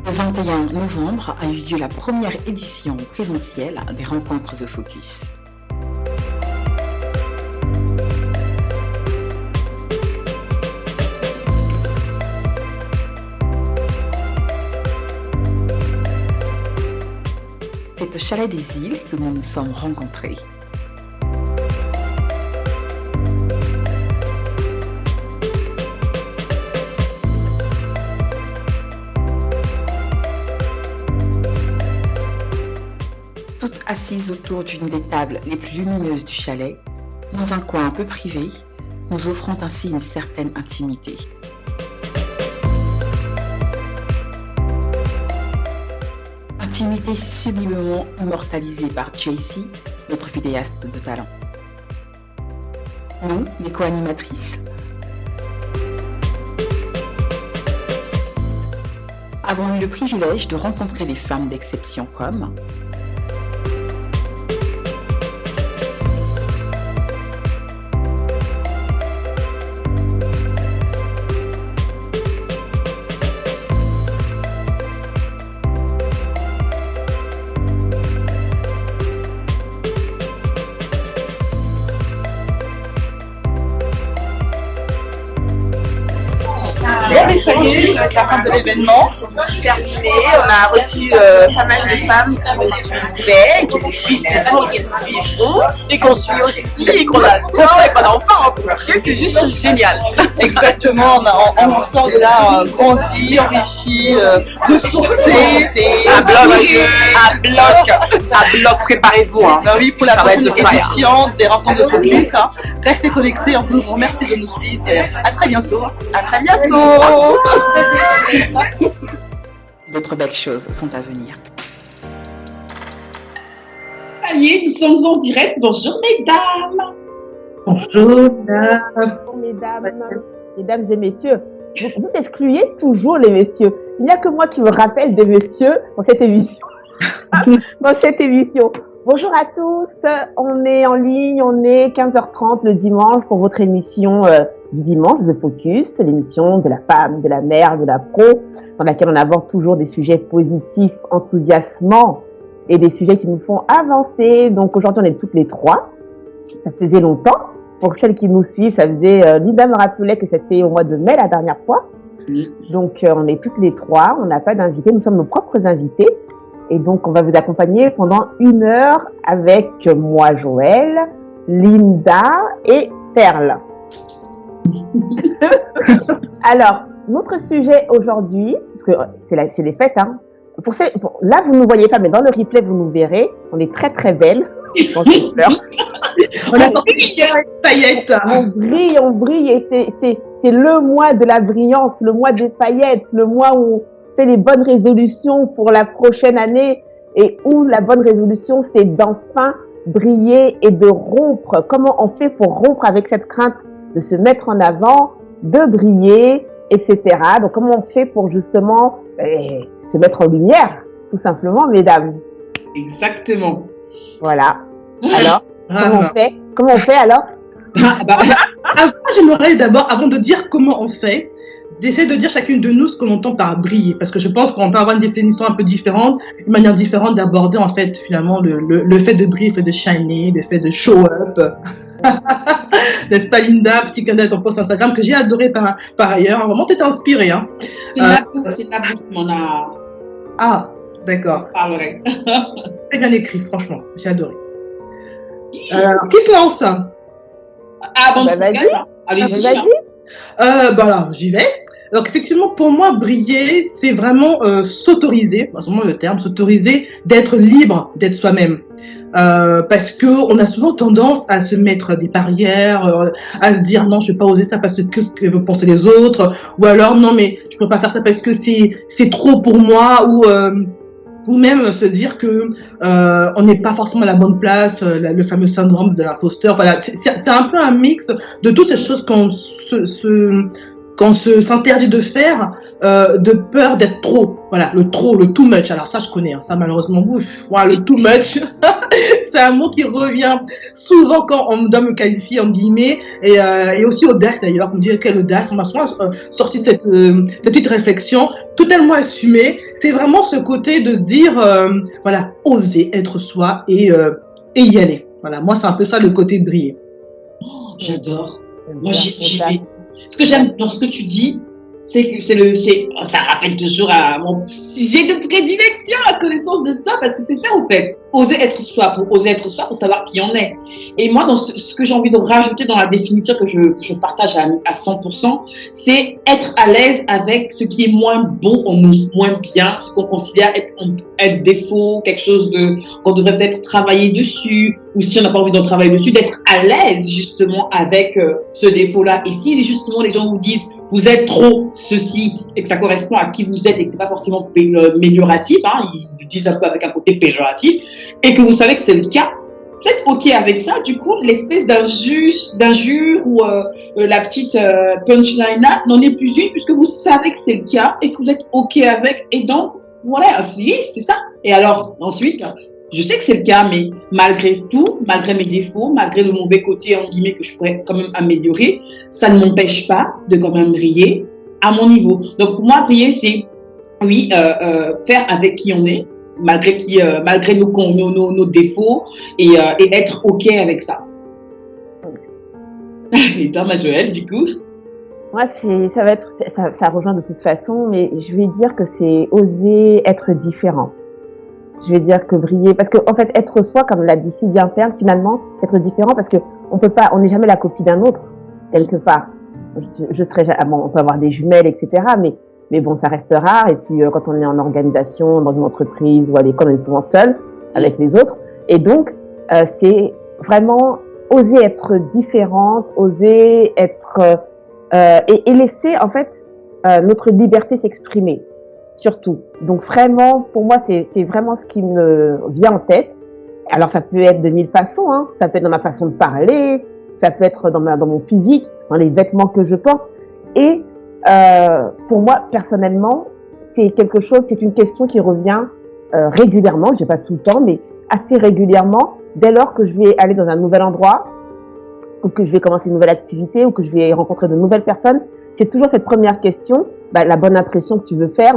Le 21 novembre a eu lieu la première édition présentielle des rencontres The Focus. C'est au Chalet des Îles que nous nous sommes rencontrés. Toutes assises autour d'une des tables les plus lumineuses du chalet, dans un coin un peu privé, nous offrant ainsi une certaine intimité. Intimité sublimement immortalisée par JC, notre vidéaste de talent. Nous, les co-animatrices. Avons eu le privilège de rencontrer des femmes d'exception comme Mais ça y est, c'est la fin de l'événement, c'est terminé. On a reçu pas mal de femmes qui me suivaient, qui nous suivent toujours, qui nous suivent et qu'on suit aussi, et qu'on adore et qu'on a enfin rencontré. C'est juste génial. Exactement, on sort de là grandi, enrichi, ressourcé, à bloc, préparez-vous. Hein. Ben oui, pour la prochaine édition des rencontres de Focus. Hein. Restez connectés, on vous remercie de nous suivre. À très bientôt. À très bientôt. D'autres belles choses sont à venir. Ça y est, nous sommes en direct. Bonjour mesdames. Bonjour mesdames et messieurs. Vous excluez toujours les messieurs. Il n'y a que moi qui me rappelle des messieurs dans cette émission. Bonjour à tous, on est en ligne, on est 15h30 le dimanche pour votre émission du dimanche, The Focus, l'émission de la femme, de la mère, de la pro, dans laquelle on aborde toujours des sujets positifs, enthousiasmants et des sujets qui nous font avancer. Donc aujourd'hui, on est toutes les trois. Ça faisait longtemps. Pour celles qui nous suivent, ça faisait... Linda me rappelait que c'était au mois de mai la dernière fois. Donc on est toutes les trois, on n'a pas d'invités, nous sommes nos propres invités. Et donc, on va vous accompagner pendant 1 heure avec moi, Joël, Linda et Perle. Alors, notre sujet aujourd'hui, parce que c'est les fêtes, hein. Là, vous ne nous voyez pas, mais dans le replay, vous nous verrez. On est très, très belles. On a sorti paillettes. On brille et c'est le mois de la brillance, le mois des paillettes, le mois où fait les bonnes résolutions pour la prochaine année et où la bonne résolution, c'est d'enfin briller et de rompre. Comment on fait pour rompre avec cette crainte de se mettre en avant, de briller, etc. Donc, comment on fait pour justement se mettre en lumière, tout simplement, mesdames? Exactement. Voilà. Alors, comment on fait alors? J'aimerais d'abord, avant de dire comment on fait, d'essayer de dire chacune de nous ce qu'on entend par briller, parce que je pense qu'on peut avoir une définition un peu différente, une manière différente d'aborder en fait finalement le fait de briller, le fait de shiner, le fait de show up. N'est-ce pas Linda, petit clin d'œil à ton post Instagram que j'ai adoré par ailleurs, vraiment t'étais inspirée. Hein. C'est la bouche mon art. Ah, d'accord. Parlerai. Très bien écrit, franchement, j'ai adoré. Qui se lance? Vas-y. Allez-y. Alors, j'y vais. Donc, effectivement, pour moi, briller, c'est vraiment s'autoriser, c'est vraiment le terme, s'autoriser d'être libre, d'être soi-même. Parce que on a souvent tendance à se mettre des barrières, à se dire non, je vais pas oser ça parce que ce que vont penser les autres, ou alors non, mais je peux pas faire ça parce que c'est trop pour moi, ou même se dire que on n'est pas forcément à la bonne place, le fameux syndrome de l'imposteur. Voilà, c'est un peu un mix de toutes ces choses qu'on s'interdit de faire, de peur d'être trop. Voilà, le too much. Alors ça, je connais. Hein, ça, malheureusement, voilà, le too much. c'est un mot qui revient souvent quand on doit me qualifier en guillemets, et aussi audace d'ailleurs. On dirait quelle audace. On m'a souvent sorti cette petite réflexion totalement assumée. C'est vraiment ce côté de se dire, voilà, oser être soi et y aller. Voilà, moi c'est un peu ça le côté de briller. J'adore. Moi, j'y vais. Ce que j'aime dans ce que tu dis, c'est que ça rappelle toujours à mon sujet de prédilection, la connaissance de soi, parce que c'est ça, en fait. Oser être soi. Pour oser être soi, faut savoir qui on est. Et moi, dans ce que j'ai envie de rajouter dans la définition que je partage à 100%, c'est être à l'aise avec ce qui est moins bon en nous, moins bien, ce qu'on considère être défaut, quelque chose qu'on devrait peut-être travailler dessus, ou si on n'a pas envie d'en travailler dessus, d'être à l'aise, justement, avec ce défaut-là. Et si, justement, les gens vous disent, vous êtes trop ceci, et que ça correspond à qui vous êtes, et que c'est pas forcément amélioratif, hein, ils le disent un peu avec un côté péjoratif, et que vous savez que c'est le cas, vous êtes OK avec ça. Du coup, l'espèce d'injure ou la petite punchline là n'en est plus une, puisque vous savez que c'est le cas et que vous êtes OK avec. Et donc, voilà, c'est ça. Et alors, ensuite, je sais que c'est le cas, mais malgré tout, malgré mes défauts, malgré le mauvais côté, en guillemets, que je pourrais quand même améliorer, ça ne m'empêche pas de quand même briller à mon niveau. Donc, pour moi, briller, c'est, oui, faire avec qui on est, malgré nos défauts, et être OK avec ça. Et toi, ma Joëlle, du coup? Moi, ça rejoint de toute façon, mais je vais dire que c'est oser être différent. Je vais dire que briller, parce que en fait, être soi, comme l'a dit si bien Perle, finalement, c'est être différent, parce que on n'est jamais la copie d'un autre, quelque part. On peut avoir des jumelles, etc., mais bon, ça reste rare. Et puis, quand on est en organisation, dans une entreprise ou à l'école, on est souvent seul avec les autres. Et donc, c'est vraiment oser être différente, oser être et laisser en fait notre liberté s'exprimer, surtout. Donc vraiment, pour moi, c'est vraiment ce qui me vient en tête. Alors, ça peut être de mille façons, hein. Ça peut être dans ma façon de parler, ça peut être dans mon physique, dans les vêtements que je porte. Et pour moi, personnellement, c'est une question qui revient régulièrement, je dis pas tout le temps, mais assez régulièrement, dès lors que je vais aller dans un nouvel endroit, ou que je vais commencer une nouvelle activité, ou que je vais rencontrer de nouvelles personnes. C'est toujours cette première question, la bonne impression que tu veux faire,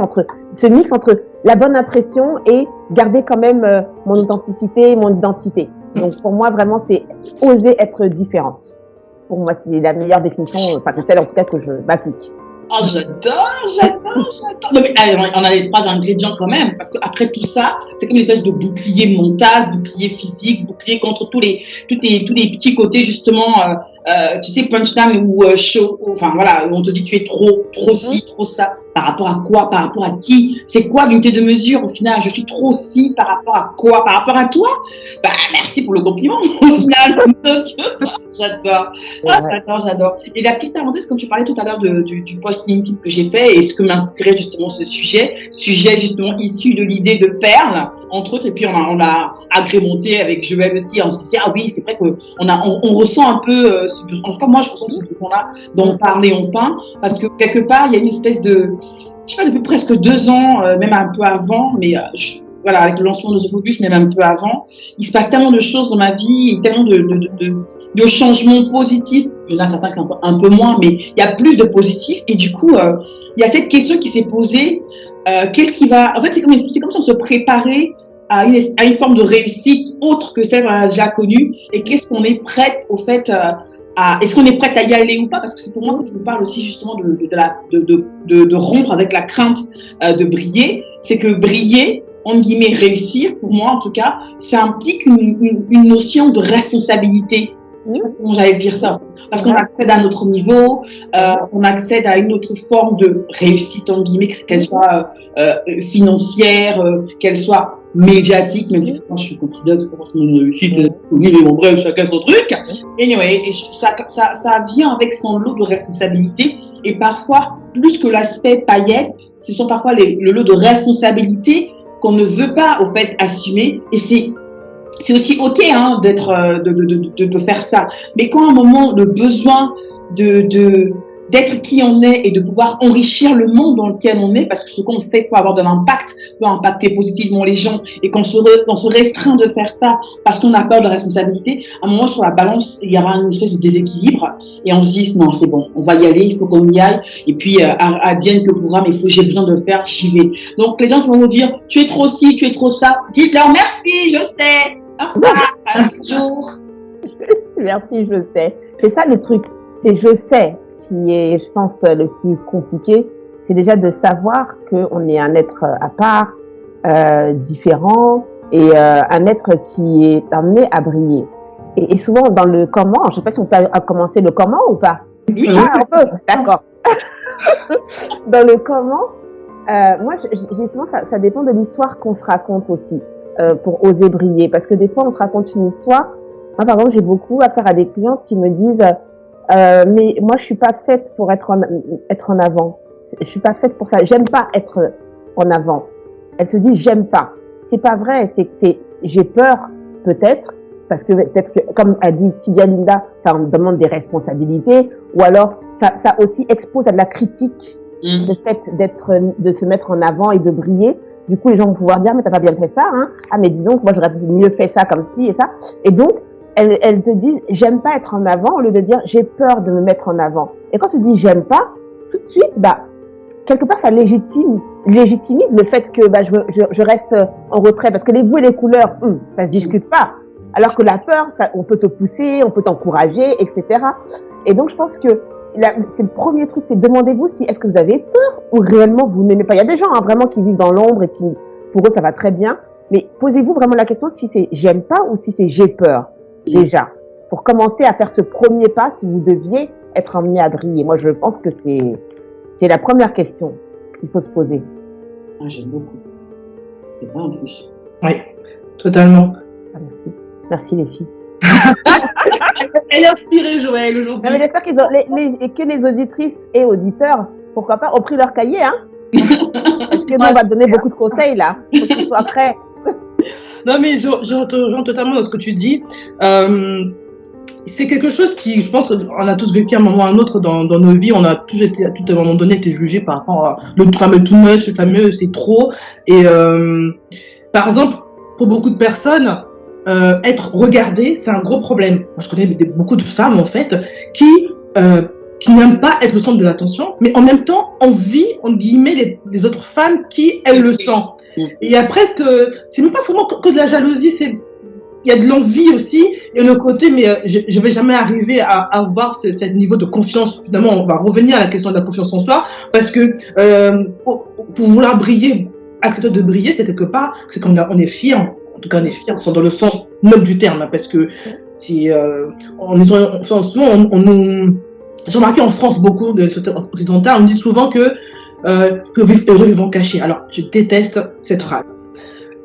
ce mix entre la bonne impression et garder quand même mon authenticité, mon identité. Donc pour moi, vraiment, c'est oser être différente. Pour moi, c'est la meilleure définition, enfin c'est celle en tout cas que je m'applique. Oh, j'adore. Non, mais on a les 3 ingrédients quand même, parce qu'après tout ça, c'est comme une espèce de bouclier mental, bouclier physique, bouclier contre tous les petits côtés, justement, tu sais, punchline ou show, enfin voilà, on te dit tu es trop ci, trop ça. Par rapport à quoi? Par rapport à qui? C'est quoi l'unité de mesure au final? Je suis trop ci par rapport à quoi? Par rapport à toi? Bah, merci pour le compliment au final. J'adore. J'adore. Et la petite parenthèse, comme tu parlais tout à l'heure du post LinkedIn que j'ai fait et ce que m'inspirait justement ce sujet justement issu de l'idée de Perle, entre autres, et puis on l'a agrémenté avec Joël aussi. On se dit, ah oui, c'est vrai on ressent un peu, en tout cas moi je ressens ce besoin-là d'en parler enfin, parce que quelque part il y a une espèce de, je sais pas, depuis presque 2 ans, même un peu avant, mais voilà, avec le lancement de The Focus, même un peu avant, il se passe tellement de choses dans ma vie et tellement de changements positifs. Il y en a certains qui sont un peu moins, mais il y a plus de positifs. Et du coup, il y a cette question qui s'est posée, qu'est-ce qui va... En fait, c'est comme si on se préparait à une forme de réussite autre que celle qu'on a déjà connue. Et qu'est-ce qu'on est prête, au fait, est-ce qu'on est prête à y aller ou pas? Parce que c'est pour moi que je vous parle aussi justement de rompre avec la crainte de briller. C'est que briller, entre guillemets, réussir, pour moi en tout cas, ça implique une notion de responsabilité. Je sais pas comment j'allais dire ça. Parce qu'on accède à un autre niveau, on accède à une autre forme de réussite, entre guillemets, qu'elle soit financière, qu'elle soit médiatique, même si moi je suis considérée que c'est pas forcément une réussite, mais bon, bref, chacun son truc. Anyway, et ça vient avec son lot de responsabilités, et parfois, plus que l'aspect paillette, ce sont parfois le lot de responsabilités qu'on ne veut pas, au fait, assumer, et c'est aussi OK, hein, de faire ça. Mais quand à un moment, le besoin de d'être qui on est et de pouvoir enrichir le monde dans lequel on est, parce que ce qu'on fait peut avoir de l'impact, peut impacter positivement les gens, et qu'on se restreint de faire ça parce qu'on a peur de la responsabilité, à un moment sur la balance, il y aura une espèce de déséquilibre, et on se dit non, c'est bon, on va y aller, il faut qu'on y aille, et puis advienne que pourra, mais j'ai besoin de le faire, j'y vais. Donc les gens qui vont vous dire tu es trop ci, tu es trop ça, dites-leur merci, je sais, au revoir, à un jour. Merci, je sais. C'est ça le truc, c'est je sais qui est, je pense, le plus compliqué. C'est déjà de savoir qu'on est un être à part, différent, et un être qui est amené à briller. Et souvent dans le comment, je sais pas si on peut commencer le comment ou pas. Oui. Ah, on peut, d'accord. Dans le comment, moi, j'ai souvent, ça dépend de l'histoire qu'on se raconte aussi, pour oser briller. Parce que des fois, on se raconte une histoire. Moi, par exemple, j'ai beaucoup affaire à des clientes qui me disent, mais moi, je suis pas faite pour être en avant. Je suis pas faite pour ça. J'aime pas être en avant. Elle se dit, j'aime pas. C'est pas vrai. J'ai peur, peut-être, parce que peut-être que, comme a dit Sylvia Linda, ça me demande des responsabilités, ou alors, ça aussi expose à de la critique, le fait de se mettre en avant et de briller. Du coup, les gens vont pouvoir dire, mais t'as pas bien fait ça, hein. Ah, mais dis donc, moi, j'aurais mieux fait ça comme ci et ça. Et donc, elles te disent, j'aime pas être en avant, au lieu de dire, j'ai peur de me mettre en avant. Et quand tu dis, j'aime pas, tout de suite, quelque part, ça légitimise le fait que, je reste en retrait. Parce que les goûts et les couleurs, ça se discute pas. Alors que la peur, on peut te pousser, on peut t'encourager, etc. Et donc, je pense que c'est le premier truc, c'est demandez-vous si est-ce que vous avez peur ou réellement vous n'aimez pas. Il y a des gens vraiment qui vivent dans l'ombre et qui, pour eux, ça va très bien. Mais posez-vous vraiment la question si c'est j'aime pas ou si c'est j'ai peur, déjà. Pour commencer à faire ce premier pas, si vous deviez être amené à briller. Moi, je pense que c'est la première question qu'il faut se poser. Ah, j'aime beaucoup. C'est vrai en plus. Oui, totalement. Ah, merci. Merci les filles. Elle est inspirée, Joël, aujourd'hui. Non, mais j'espère que les auditrices et auditeurs, pourquoi pas, ont pris leur cahier, hein. Parce que nous, on va te donner beaucoup de conseils, là. Faut que tu sois prêt. Non, mais je rejoins totalement dans ce que tu dis. C'est quelque chose qui, je pense, on a tous vécu à un moment ou à un autre dans nos vies. On a tous été, à tout un moment donné, été jugés par rapport à le fameux too much, le fameux c'est trop. Et par exemple, pour beaucoup de personnes, être regardée, c'est un gros problème. Moi, je connais beaucoup de femmes, en fait, qui n'aiment pas être le centre de l'attention, mais en même temps, envie, entre guillemets, les autres femmes qui, elles, le sont. Et il y a presque, c'est même pas vraiment que de la jalousie, il y a de l'envie aussi, et le côté, mais je vais jamais arriver à avoir ce niveau de confiance. Finalement, on va revenir à la question de la confiance en soi, parce que pour vouloir briller, accepter de briller, c'est quelque part, c'est quand on est fier. En tout cas, on est fiers, dans le sens noble du terme, hein, parce que si souvent j'ai remarqué en France beaucoup de sociétés occidentales, on dit souvent que vivre heureux vivant caché. Alors, je déteste cette phrase.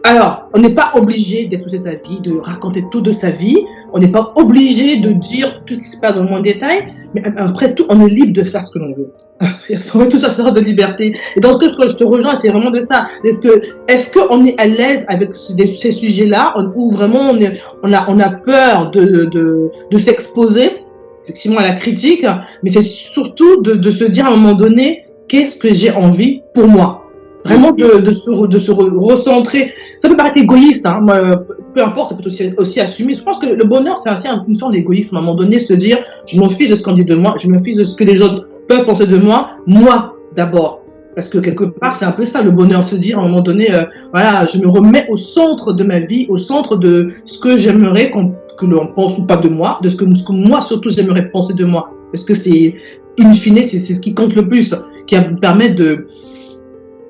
Alors, on n'est pas obligé d'exposer sa vie, de raconter tout de sa vie. On n'est pas obligé de dire tout ce qui se passe dans le moins de détails. Mais après tout, on est libre de faire ce que l'on veut. On veut tout ça, de liberté. Et dans ce que je te rejoins, c'est vraiment de ça. Est-ce qu'on est à l'aise avec ces sujets-là, ou vraiment on a peur de s'exposer, effectivement, à la critique, mais c'est surtout de se dire à un moment donné, qu'est-ce que j'ai envie pour moi? Vraiment de se recentrer. Ça peut paraître égoïste, hein. Moi, peu importe, ça peut aussi assumer. Je pense que le bonheur, c'est aussi une forme d'égoïsme. À un moment donné, se dire, je m'en fiche de ce qu'on dit de moi, je me fiche de ce que les autres peuvent penser de moi d'abord. Parce que quelque part, c'est un peu ça, le bonheur, se dire à un moment donné, voilà, je me remets au centre de ma vie, au centre de ce que j'aimerais que l'on pense ou pas de moi, de ce que moi, surtout, j'aimerais penser de moi. Parce que c'est, in fine, c'est ce qui compte le plus, qui va vous permettre de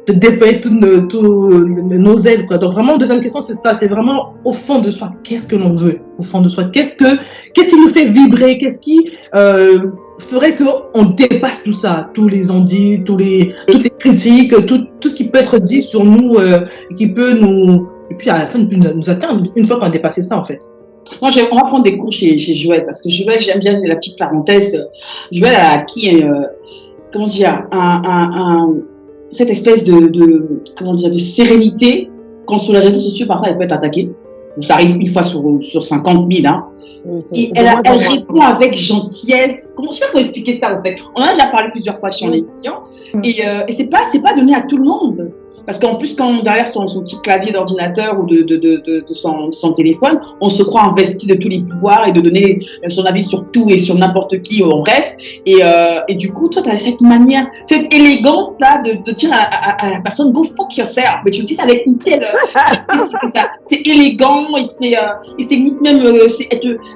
déployer toutes nos ailes, quoi. Donc vraiment, deuxième question, c'est ça, c'est vraiment au fond de soi, qu'est-ce que l'on veut au fond de soi, qu'est-ce qui nous fait vibrer, qu'est-ce qui ferait qu'on dépasse tout ça, tous les on-dit, toutes les critiques, tout ce qui peut être dit sur nous, qui peut nous, et puis à la fin nous atteindre une fois qu'on a dépassé ça, en fait. Moi, on va prendre des cours chez Joël, parce que Joël, j'aime bien, c'est la petite parenthèse, Joël a acquis, comment dire, cette espèce de sérénité, quand sur les réseaux sociaux, parfois, elle peut être attaquée. Ça arrive une fois sur 50 000, hein. Oui, Et c'est de moins en elle moins. répond avec gentillesse. Je sais pas comment expliquer ça en fait. On en a déjà parlé plusieurs fois sur l'émission. Et c'est pas donné à tout le monde. Parce qu'en plus, quand derrière son petit clavier d'ordinateur ou de son téléphone, on se croit investi de tous les pouvoirs et de donner son avis sur tout et sur n'importe qui, en bref. Et du coup, toi, tu as cette manière, cette élégance-là de dire à la personne, go fuck yourself. Mais tu le dis avec une telle... c'est élégant et c'est limite même...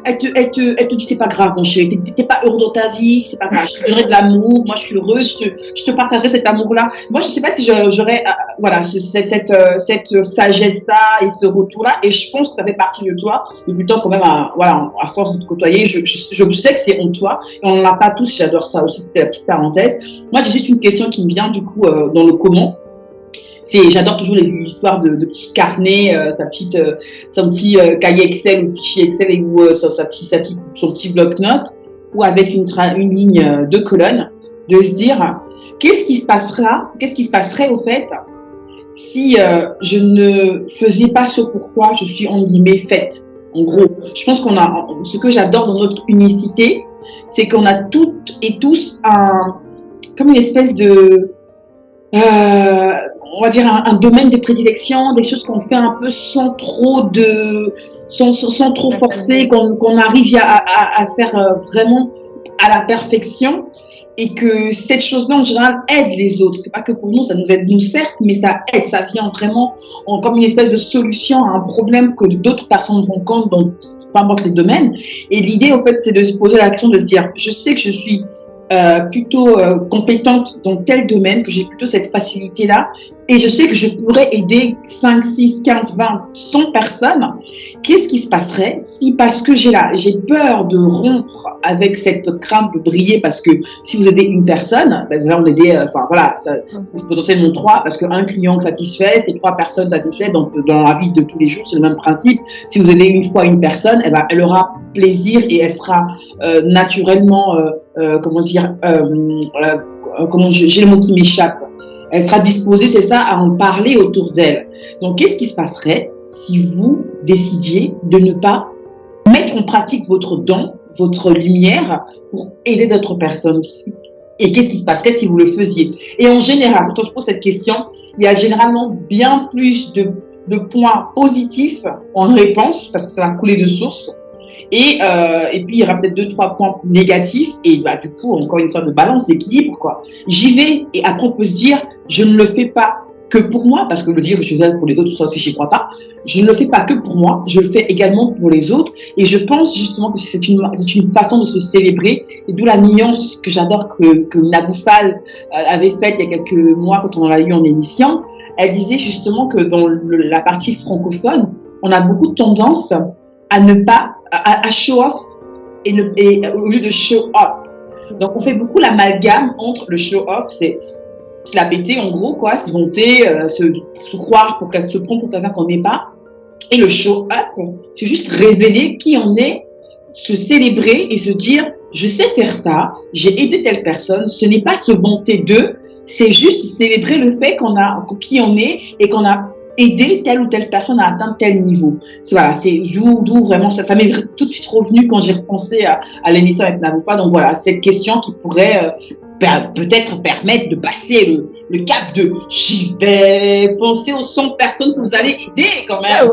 elle te dit, c'est pas grave, mon chéri, t'es pas heureux dans ta vie, c'est pas grave, je te donnerai de l'amour, moi je suis heureuse, je te partagerai cet amour-là. Moi, je sais pas si j'aurais... voilà, cette sagesse-là et ce retour-là, et je pense que ça fait partie de toi depuis le temps quand même, à force de te côtoyer, je sais que c'est en toi, et on n'en a pas tous, j'adore ça aussi, c'était la petite parenthèse. Moi, j'ai juste une question qui me vient du coup dans le comment. J'adore toujours l'histoire de petits carnets, son petit cahier Excel ou fichier Excel ou son petit bloc-notes, ou avec une ligne de colonne, de se dire qu'est-ce qui se passerait au fait si je ne faisais pas ce pourquoi je suis en guillemets faite. En gros, je pense ce que j'adore dans notre unicité, c'est qu'on a toutes et tous comme une espèce de, on va dire un domaine de prédilection, des choses qu'on fait un peu sans trop forcer, qu'on arrive à faire vraiment à la perfection. Et que cette chose-là, en général, aide les autres. C'est pas que pour nous, ça nous aide, nous, certes, mais ça aide, ça vient vraiment comme une espèce de solution à un problème que d'autres personnes rencontrent dans peu importe les domaines. Et l'idée, au fait, c'est de se poser la question de se dire, je sais que je suis plutôt compétente dans tel domaine, que j'ai plutôt cette facilité-là, et je sais que je pourrais aider 5, 6, 15, 20, 100 personnes. Qu'est-ce qui se passerait si, parce que j'ai peur de rompre avec cette crainte de briller, parce que si vous aidez une personne, ben là on aidait, c'est potentiellement 3, parce qu'un client satisfait, c'est 3 personnes satisfaites, donc dans la vie de tous les jours, c'est le même principe. Si vous aidez une fois une personne, eh ben, elle aura plaisir et elle sera naturellement, j'ai le mot qui m'échappe. Elle sera disposée, c'est ça, à en parler autour d'elle. Donc, qu'est-ce qui se passerait si vous décidiez de ne pas mettre en pratique votre don, votre lumière pour aider d'autres personnes? Et qu'est-ce qui se passerait si vous le faisiez? Et en général, quand on se pose cette question, il y a généralement bien plus de points positifs en réponse, parce que ça va couler de source. Et puis, il y aura peut-être 2-3 points négatifs. Et bah, du coup, encore une sorte de balance, d'équilibre, quoi. J'y vais. Et après, on peut se dire, je ne le fais pas que pour moi, parce que le dire, je fais pour les autres, ça aussi, j'y crois pas. Je ne le fais pas que pour moi. Je le fais également pour les autres. Et je pense justement que c'est une façon de se célébrer. Et d'où la nuance que j'adore que Naboufal avait faite il y a quelques mois quand on l'a eu en émission. Elle disait justement que dans la partie francophone, on a beaucoup de tendance à ne pas à show off et au lieu de show up. Donc on fait beaucoup l'amalgame entre le show off, c'est se la péter en gros, quoi, se vanter, se croire se prendre pour quelqu'un qu'on n'est pas, et le show up, c'est juste révéler qui on est, se célébrer et se dire je sais faire ça, j'ai aidé telle personne. Ce n'est pas se vanter d'eux, c'est juste célébrer le fait qui on est et qu'on a aider telle ou telle personne à atteindre tel niveau. Voilà, c'est d'où vraiment ça m'est tout de suite revenu quand j'ai repensé à l'émission avec Naboufa. Donc voilà, cette question qui pourrait peut-être permettre de passer le cap de j'y vais, penser aux 100 personnes que vous allez aider quand même.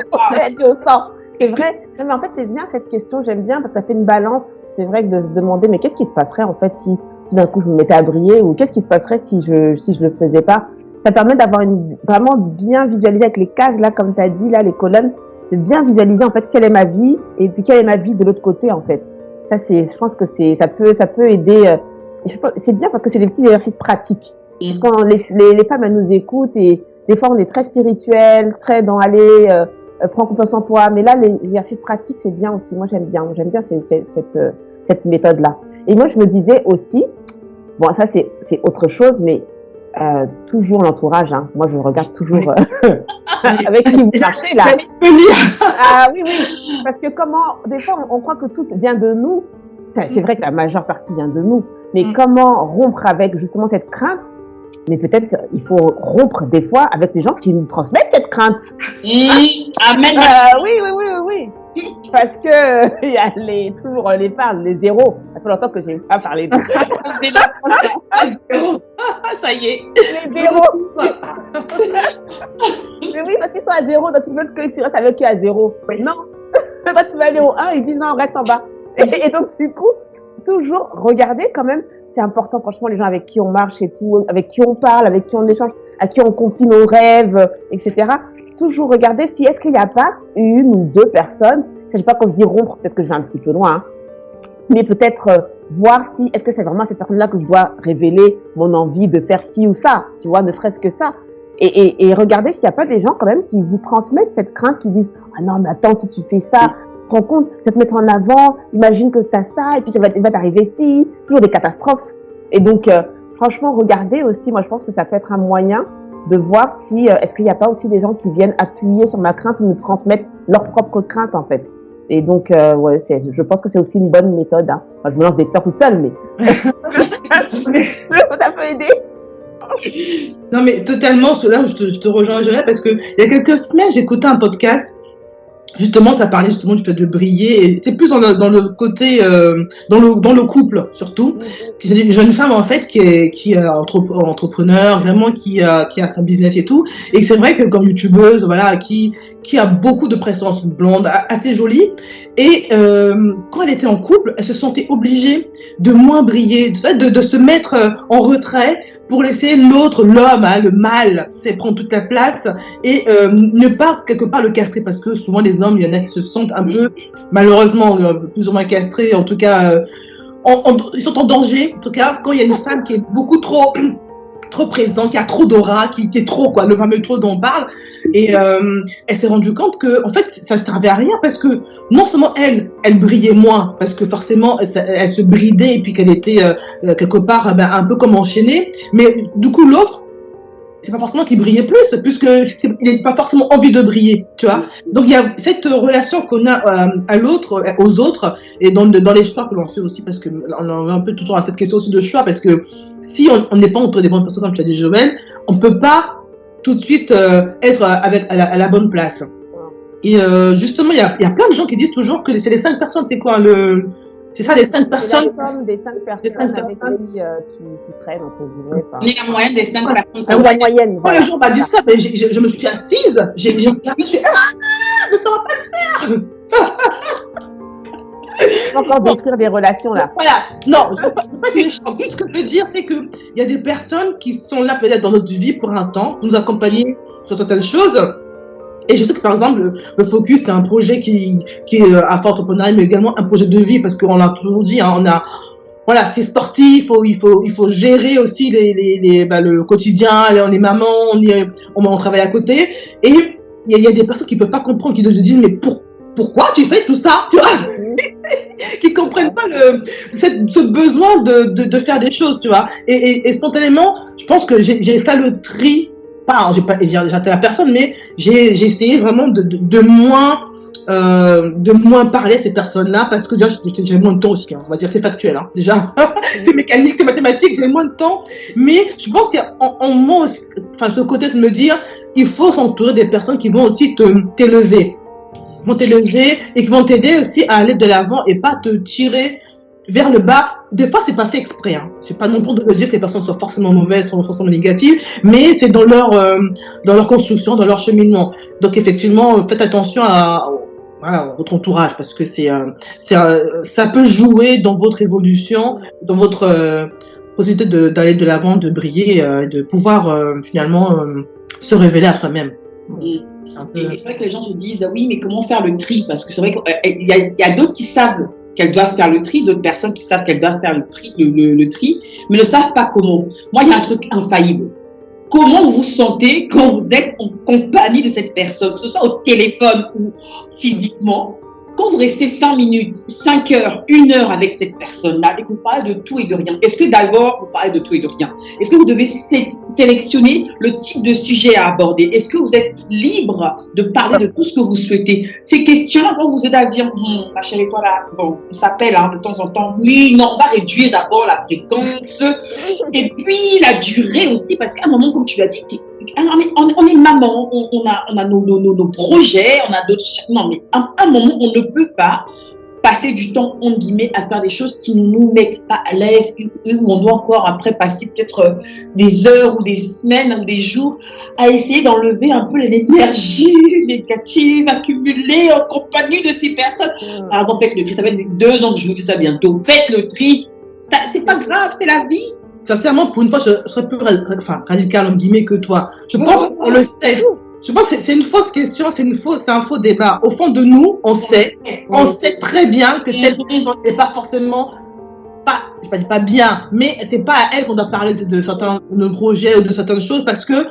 C'est vrai. Mais en fait, c'est bien cette question, j'aime bien parce que ça fait une balance. C'est vrai que de se demander, mais qu'est-ce qui se passerait en fait si d'un coup je me mettais à briller, ou qu'est-ce qui se passerait si je le faisais pas? Ça permet d'avoir vraiment bien visualisé avec les cases là, comme tu as dit là, les colonnes, de bien visualiser en fait quelle est ma vie et puis quelle est ma vie de l'autre côté en fait. Ça je pense que ça peut aider. C'est bien parce que c'est des petits exercices pratiques. Parce que les femmes elles nous écoutent et des fois on est très spirituel, très dans aller prends confiance en toi. Mais là les exercices pratiques c'est bien aussi. Moi j'aime bien cette méthode là. Et moi je me disais aussi, bon ça c'est autre chose, mais toujours l'entourage, hein. Moi je regarde toujours avec qui vous marchez là. Ah oui, parce que des fois on croit que tout vient de nous. C'est vrai que la majeure partie vient de nous, mais comment rompre avec justement cette crainte? Mais peut-être il faut rompre des fois avec les gens qui nous transmettent cette crainte. Amen. Oui. Parce que il y a toujours les parles, les zéros. Ça fait longtemps que je n'ai pas parlé de Ça y est. les zéros. Mais oui, parce qu'ils sont à zéro, donc ils veulent que tu restes avec eux à zéro. Non. Quand tu vas aller au 1, ils disent non, reste en bas. Et donc, du coup, toujours regarder quand même. C'est important, franchement, les gens avec qui on marche et tout, avec qui on parle, avec qui on échange, à qui on confie nos rêves, etc. Toujours regarder si est-ce qu'il n'y a pas une ou deux personnes. Je ne sais pas quand je dis rompre, peut-être que je vais un petit peu loin, hein, mais peut-être voir si est-ce que c'est vraiment à cette personne-là que je dois révéler mon envie de faire ci ou ça, tu vois, ne serait-ce que ça. Et regarder s'il n'y a pas des gens quand même qui vous transmettent cette crainte, qui disent ah non mais attends, si tu fais ça, tu te rends compte, tu vas te mettre en avant, imagine que tu as ça et puis ça va t'arriver ci, toujours des catastrophes. Et donc franchement regarder aussi, moi je pense que ça peut être un moyen de voir si est-ce qu'il n'y a pas aussi des gens qui viennent appuyer sur ma crainte ou me transmettre leur propre crainte en fait. Et donc ouais, je pense que c'est aussi une bonne méthode. Hein. Enfin, je me lance des fleurs toute seule, mais ça peut aider. Non, mais totalement, là, je te rejoins, Joël, parce que il y a quelques semaines, j'ai écouté un podcast. Justement, ça parlait justement du fait de briller. Et c'est plus dans le côté, dans le couple, surtout. C'est une jeune femme, en fait, qui est entrepreneur, vraiment, qui a son business et tout. Et c'est vrai que comme youtubeuse, voilà, qui a beaucoup de présence, blonde, assez jolie. Et quand elle était en couple, elle se sentait obligée de moins briller, de se mettre en retrait pour laisser l'autre, l'homme, hein, le mâle, prendre toute la place et ne pas quelque part le castrer, parce que souvent les hommes, il y en a qui se sentent un peu, malheureusement, plus ou moins castrés, en tout cas, ils sont en danger, en tout cas, quand il y a une femme qui est beaucoup trop présente, qui a trop d'aura, qui est trop, quoi, le fameux trop dont on parle. Et elle s'est rendue compte que, en fait, ça ne servait à rien, parce que non seulement elle brillait moins, parce que forcément elle se bridait et puis qu'elle était quelque part un peu comme enchaînée, mais du coup l'autre, c'est pas forcément qu'il brillait plus, puisque il n'a pas forcément envie de briller, tu vois. Donc il y a cette relation qu'on a à l'autre, aux autres, et dans les choix que l'on fait aussi, parce que on en un peu toujours à cette question aussi de choix, parce que si on n'est pas entre des bonnes personnes, comme tu as dit Joël, on peut pas tout de suite être à la bonne place. Et justement, il y a plein de gens qui disent toujours que c'est les 5 personnes, c'est quoi c'est ça, les 5 personnes. C'est la somme des 5 personnes avec qui tu traînes, entre guillemets. On est la moyenne des 5 personnes. La moyenne. Quand les gens m'ont dit ça, mais je me suis assise, j'ai regardé, je suis mais ça va pas le faire. On peut encore détruire des relations là. Voilà. Non, je ne veux pas que les gens. Ce que je veux dire, c'est qu'il y a des personnes qui sont là peut-être dans notre vie pour un temps, pour nous accompagner sur certaines choses. Et je sais que par exemple, le Focus, c'est un projet qui est à fort entrepreneuriat, mais également un projet de vie, parce qu'on l'a toujours dit, hein, voilà, c'est sportif, il faut gérer aussi le quotidien, on est maman, on travaille à côté. Et il y a des personnes qui peuvent pas comprendre, qui te disent, mais pourquoi tu fais tout ça, tu vois, qui comprennent pas ce besoin de faire des choses, tu vois. Et spontanément, je pense que j'ai fait le tri. J'ai j'étais la personne, mais j'ai essayé vraiment de moins parler à ces personnes-là, parce que déjà j'ai moins de temps aussi, hein, on va dire, c'est factuel, hein, déjà. C'est mécanique, c'est mathématique, j'ai moins de temps, mais je pense qu'il y a en moi aussi, enfin, ce côté de me dire, il faut s'entourer des personnes qui vont aussi t'élever et qui vont t'aider aussi à aller de l'avant et pas te tirer vers le bas. Des fois, c'est pas fait exprès, hein. C'est pas non plus de le dire que les personnes soient forcément mauvaises, sont forcément négatives, mais c'est dans leur construction, dans leur cheminement. Donc, effectivement, faites attention à votre entourage, parce que ça peut jouer dans votre évolution, dans votre possibilité d'aller de l'avant, de briller, de pouvoir finalement se révéler à soi-même. Et c'est vrai que les gens se disent oui, mais comment faire le tri, parce que c'est vrai qu'il y a d'autres qui savent qu'elles doivent faire le tri, d'autres personnes qui savent qu'elles doivent faire le tri, mais ne savent pas comment. Moi, il y a un truc infaillible. Comment vous vous sentez quand vous êtes en compagnie de cette personne, que ce soit au téléphone ou physiquement? Quand vous restez 5 minutes, 5 heures, 1 heure avec cette personne-là et que vous parlez de tout et de rien, est-ce que d'abord vous parlez de tout et de rien? Est-ce que vous devez sélectionner le type de sujet à aborder? Est-ce que vous êtes libre de parler de tout ce que vous souhaitez? Ces questions-là, quand vous êtes à dire, ma chérie, toi là, bon, on s'appelle de temps en temps, oui, non, on va réduire d'abord la fréquence et puis la durée aussi, parce qu'à un moment, comme tu l'as dit, mais on est maman, on a nos projets, on a d'autres. Non, mais à un moment, on ne peut pas passer du temps, entre guillemets, à faire des choses qui ne nous mettent pas à l'aise, et où on doit encore après passer peut-être des heures ou des semaines ou des jours à essayer d'enlever un peu l'énergie négative accumulée en compagnie de ces personnes. Alors, faites le tri, ça fait 2 ans que je vous dis ça bientôt, faites le tri, c'est pas grave, c'est la vie. Sincèrement, pour une fois, je serais plus radical, entre guillemets, que toi. Je pense qu'on le sait. Je pense que c'est une fausse question, c'est un faux débat. Au fond de nous, on sait très bien que telle personne n'est pas forcément, je pas dit pas bien, mais c'est pas à elle qu'on doit parler de certains projets ou de certaines choses parce que,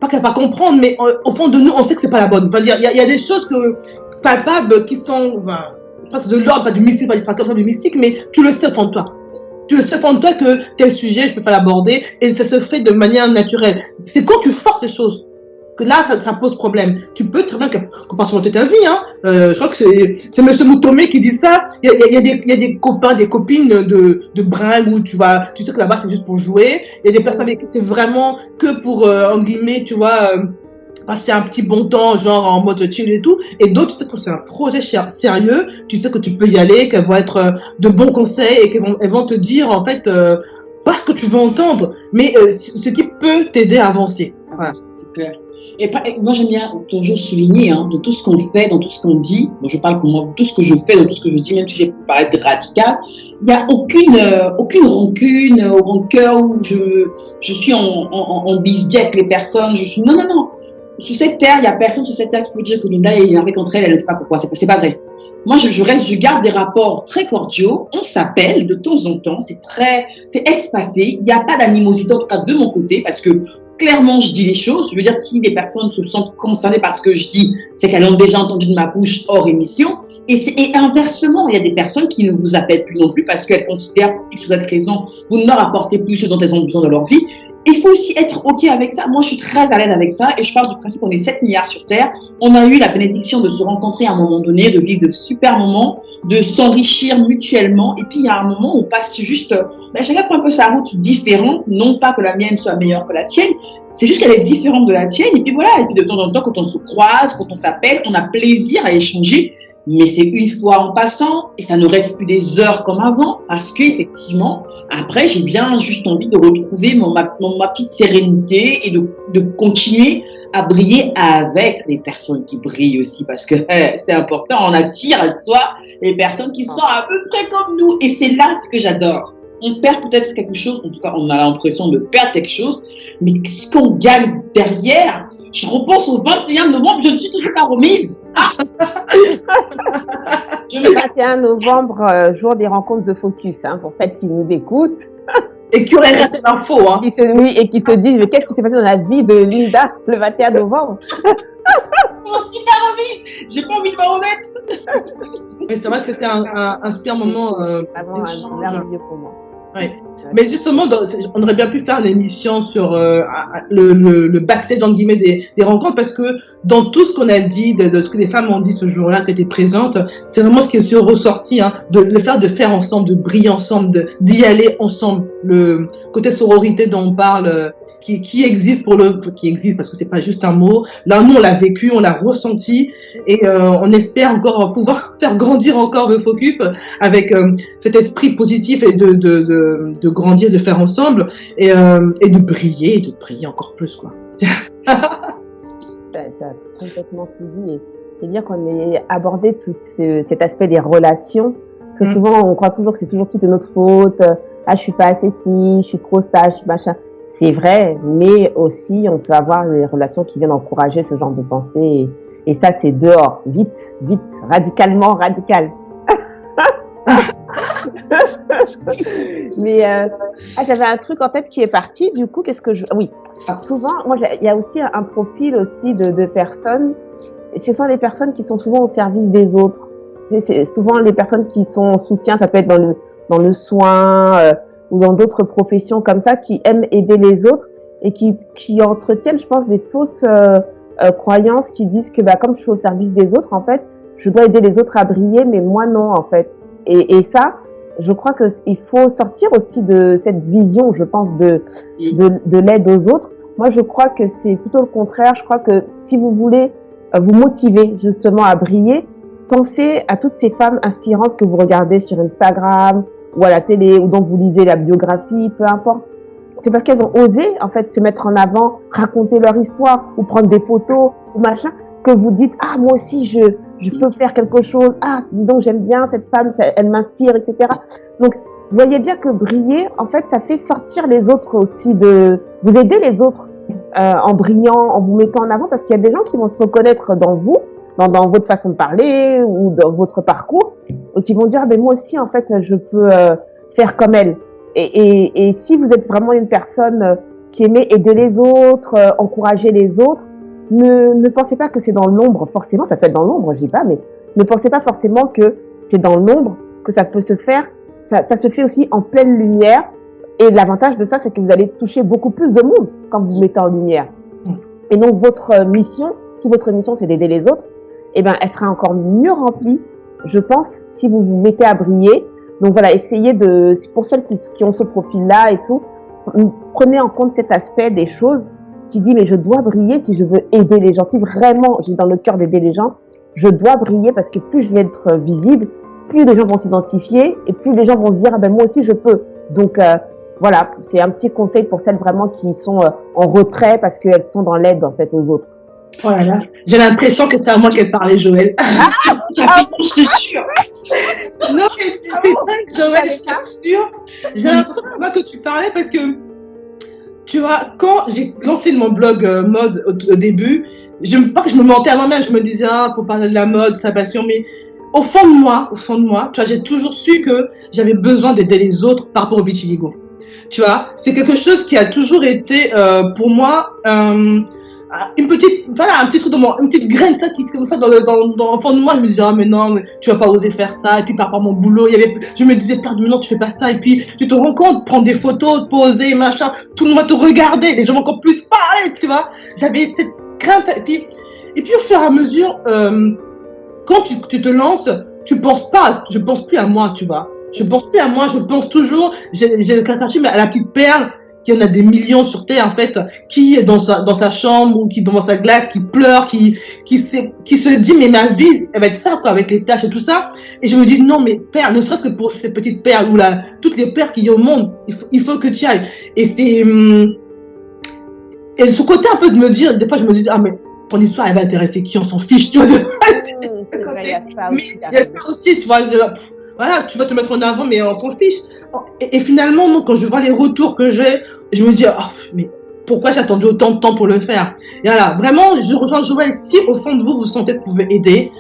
pas qu'elle va pas comprendre, mais au fond de nous, on sait que c'est pas la bonne. Enfin, il y a des choses palpables qui sont, presque de l'ordre, pas du mystique, pas du mystique, mais tu le sais au fond de toi. Tu le sais au fond de toi que tel sujet, je peux pas l'aborder et ça se fait de manière naturelle. C'est quand tu forces les choses que là, ça pose problème. Tu peux très bien compartimenter ta vie, hein. Je crois que c'est Monsieur Moutomé qui dit ça. Il y a des copains, des copines de bringue où tu sais que là-bas c'est juste pour jouer. Il y a des personnes avec qui c'est vraiment que pour, en guillemets, tu vois, passer un petit bon temps, genre en mode chill et tout. Et d'autres, tu sais que c'est un projet sérieux. Tu sais que tu peux y aller, qu'elles vont être de bons conseils et qu'elles vont te dire, en fait, pas ce que tu veux entendre, mais ce qui peut t'aider à avancer. Voilà. C'est clair. Et moi, j'aime bien toujours souligner, de tout ce qu'on fait, dans tout ce qu'on dit. Moi, je parle pour moi, tout ce que je fais, dans tout ce que je dis, même si j'ai pu paraître radical, il n'y a aucune rancune, au rancœur où je suis en bisbille avec les personnes. Non. Sur cette terre, il n'y a personne sur cette terre qui peut dire que Linda est avec entre elle ne sait pas pourquoi. C'est pas vrai. Moi, je garde des rapports très cordiaux. On s'appelle de temps en temps. C'est espacé. Il n'y a pas d'animosité, en tout cas de mon côté, parce que clairement, je dis les choses. Je veux dire, si les personnes se sentent concernées par ce que je dis, c'est qu'elles l'ont déjà entendu de ma bouche hors émission. Et inversement, il y a des personnes qui ne vous appellent plus non plus parce qu'elles considèrent, pour X ou Y raison, vous ne leur apportez plus ce dont elles ont besoin dans leur vie. Il faut aussi être OK avec ça. Moi, je suis très à l'aise avec ça et je parle du principe qu'on est 7 milliards sur Terre. On a eu la bénédiction de se rencontrer à un moment donné, de vivre de super moments, de s'enrichir mutuellement. Et puis, il y a un moment où on passe juste, chacun prend un peu sa route différente. Non pas que la mienne soit meilleure que la tienne. C'est juste qu'elle est différente de la tienne. Et puis voilà. Et puis de temps en temps, quand on se croise, quand on s'appelle, on a plaisir à échanger. Mais c'est une fois en passant et ça ne reste plus des heures comme avant parce qu'effectivement, après, j'ai bien juste envie de retrouver ma petite sérénité et de continuer à briller avec les personnes qui brillent aussi parce que c'est important, on attire à soi les personnes qui sont à peu près comme nous et c'est là ce que j'adore. On perd peut-être quelque chose, en tout cas, on a l'impression de perdre quelque chose, mais ce qu'on gagne derrière, je repense au 21 novembre, je ne suis toujours pas remise. Le 21 novembre, jour des rencontres The Focus, pour celles qui nous écoutent. Et qui auraient raté l'info, hein. Et qui se disent, mais qu'est-ce qui s'est passé dans la vie de Linda le 21 novembre? Je m'en suis pas remise. J'ai pas envie de m'en remettre. Mais c'est vrai que c'était un super moment. Vraiment un merveilleux moment. Oui. Mais justement, on aurait bien pu faire une émission sur le backstage entre guillemets des rencontres parce que dans tout ce qu'on a dit, de ce que les femmes ont dit ce jour-là, qui étaient présentes, c'est vraiment ce qui est ressorti, de faire ensemble, de briller ensemble, d'y aller ensemble. Le côté sororité dont on parle, qui existe qui existe parce que c'est pas juste un mot. Là, nous, on l'a vécu, on l'a ressenti et on espère encore pouvoir faire grandir encore le focus avec cet esprit positif et de grandir, de faire ensemble et de briller encore plus, quoi. T'as complètement tout dit et c'est bien qu'on ait abordé tout cet aspect des relations parce que souvent, on croit toujours que c'est toujours tout de notre faute. Je suis pas assez ci, je suis trop ça, je suis machin. C'est vrai, mais aussi on peut avoir des relations qui viennent encourager ce genre de pensée et ça c'est dehors, vite, radicalement radical. Mais j'avais un truc en tête qui est parti, du coup souvent, moi il y a aussi un profil aussi de personnes, ce sont les personnes qui sont souvent au service des autres. C'est souvent les personnes qui sont en soutien, ça peut être dans le soin, ou dans d'autres professions comme ça, qui aiment aider les autres et qui entretiennent, je pense, des fausses croyances qui disent que comme je suis au service des autres, en fait, je dois aider les autres à briller, mais moi non, en fait. Et ça, je crois que il faut sortir aussi de cette vision, je pense, de l'aide aux autres Moi, je crois que c'est plutôt le contraire. Je crois que si vous voulez vous motiver justement à briller, pensez à toutes ces femmes inspirantes que vous regardez sur Instagram ou à la télé ou dont vous lisez la biographie, peu importe. C'est parce qu'elles ont osé, en fait, se mettre en avant, raconter leur histoire ou prendre des photos ou machin, que vous dites, ah, moi aussi, je peux faire quelque chose. Ah, dis donc, j'aime bien cette femme, elle m'inspire, etc. Donc, vous voyez bien que briller, en fait, ça fait sortir les autres aussi vous aider les autres en brillant, en vous mettant en avant, parce qu'il y a des gens qui vont se reconnaître dans vous, dans votre façon de parler ou dans votre parcours, et qui vont dire, ben moi aussi, en fait, je peux faire comme elle. Et si vous êtes vraiment une personne qui aimait aider les autres, encourager les autres, ne pensez pas que c'est dans l'ombre, forcément, ça peut être dans l'ombre, je dis pas, mais ne pensez pas forcément que c'est dans l'ombre que ça peut se faire. Ça se fait aussi en pleine lumière. Et l'avantage de ça, c'est que vous allez toucher beaucoup plus de monde quand vous vous mettez en lumière. Et donc, votre mission, si votre mission c'est d'aider les autres, eh ben, elle sera encore mieux remplie, je pense, si vous vous mettez à briller. Donc voilà, essayez pour celles qui ont ce profil-là et tout, prenez en compte cet aspect des choses qui dit, mais je dois briller si je veux aider les gens. Si vraiment j'ai dans le cœur d'aider les gens, je dois briller parce que plus je vais être visible, plus les gens vont s'identifier et plus les gens vont se dire, ah ben moi aussi je peux. Donc voilà, c'est un petit conseil pour celles vraiment qui sont en retrait parce qu'elles sont dans l'aide en fait aux autres. Oh là là, j'ai l'impression que c'est à moi qu'elle parlait, Joël. Je te jure. Non, mais c'est vrai que Joël, je t'assure, j'ai l'impression que tu parlais parce que, tu vois, quand j'ai lancé mon blog mode au début, pas que je me mentais à moi-même, je me disais, pour parler de la mode, sa passion, mais au fond de moi, tu vois, j'ai toujours su que j'avais besoin d'aider les autres par rapport au vitiligo. Tu vois, c'est quelque chose qui a toujours été pour moi un petit truc une petite graine, ça, qui comme ça dans le fond de moi. Je me disais, mais non, mais tu vas pas oser faire ça. Et puis par rapport à mon boulot, je me disais, perdre, non, tu fais pas ça. Et puis tu te rends compte, prendre des photos, poser, machin, tout le monde va te regarder, les gens vont encore plus parler, tu vois. J'avais cette crainte. Et puis au fur et à mesure, quand tu te lances, je pense plus à moi, tu vois. Je pense plus à moi, je pense toujours, j'ai le caractère, mais à la petite perle, qui en a des millions sur Terre, en fait, qui est dans sa chambre ou qui devant sa glace, qui pleure, qui se dit, mais ma vie, elle va être ça, quoi, avec les tâches et tout ça. Et je me dis, non, mais perle, ne serait-ce que pour ces petites perles ou toutes les perles qu'il y a au monde, il faut que tu ailles. Et c'est, et ce côté un peu de me dire, des fois, je me dis, mais ton histoire, elle va intéresser qui, on s'en fiche, tu vois. Mais il y a ça aussi, tu vois, voilà, tu vas te mettre en avant, mais on s'en fiche. Et finalement, non, quand je vois les retours que j'ai, je me dis, mais pourquoi j'ai attendu autant de temps pour le faire? Et voilà, vraiment, je rejoins Joël, si au fond de vous, vous sentez que vous pouvez aider,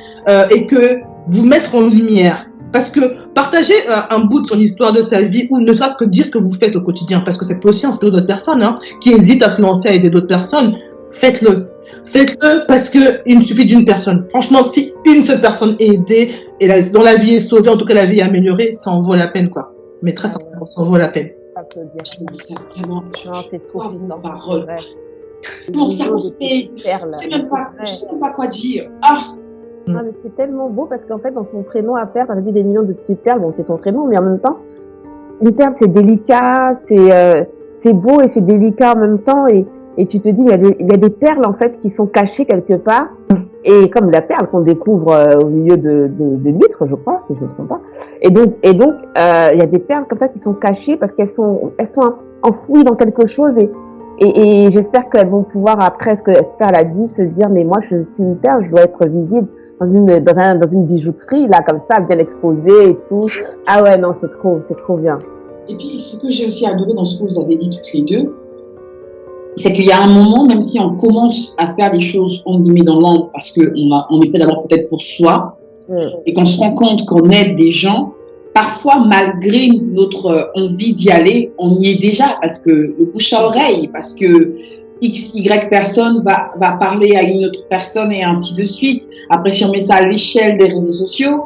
et que vous mettre en lumière. Parce que partager un bout de son histoire, de sa vie, ou ne serait-ce que dire ce que vous faites au quotidien, parce que c'est peut aussi inspirer d'autres personnes, qui hésitent à se lancer à aider d'autres personnes, faites-le. Faites-le parce que il me suffit d'une personne. Franchement, si une seule personne est aidée et dont la vie est sauvée, en tout cas la vie est améliorée, ça en vaut la peine, quoi. Mais très sincèrement, ça en vaut la peine. Vraiment, c'est trop puissant. Parole. Pour ça, je sais même pas quoi dire. Non, mais c'est tellement beau parce qu'en fait, dans son prénom à Perle, on a dit des millions de petites perles, bon, c'est son prénom, mais en même temps, une perle, c'est délicat, c'est beau et c'est délicat en même temps, et tu te dis, il y a des perles, en fait, qui sont cachées quelque part, et comme la perle qu'on découvre au milieu de l'huître, je crois, si je ne me trompe pas. Et donc, il y a des perles comme ça qui sont cachées parce qu'elles sont enfouies dans quelque chose, et j'espère qu'elles vont pouvoir, après ce que Perle a dit, se dire, mais moi, je suis une perle, je dois être visible dans une bijouterie, là, comme ça, bien exposée et tout. Ah ouais, non, c'est trop bien. Et puis, ce que j'ai aussi adoré dans ce que vous avez dit toutes les deux, c'est qu'il y a un moment, même si on commence à faire des choses, on met dans l'ombre, parce qu'on est fait d'abord peut-être pour soi, et qu'on se rend compte qu'on aide des gens, parfois, malgré notre envie d'y aller, on y est déjà, parce que le bouche à oreille, parce que X, Y personne va parler à une autre personne et ainsi de suite. Après, si on met ça à l'échelle des réseaux sociaux,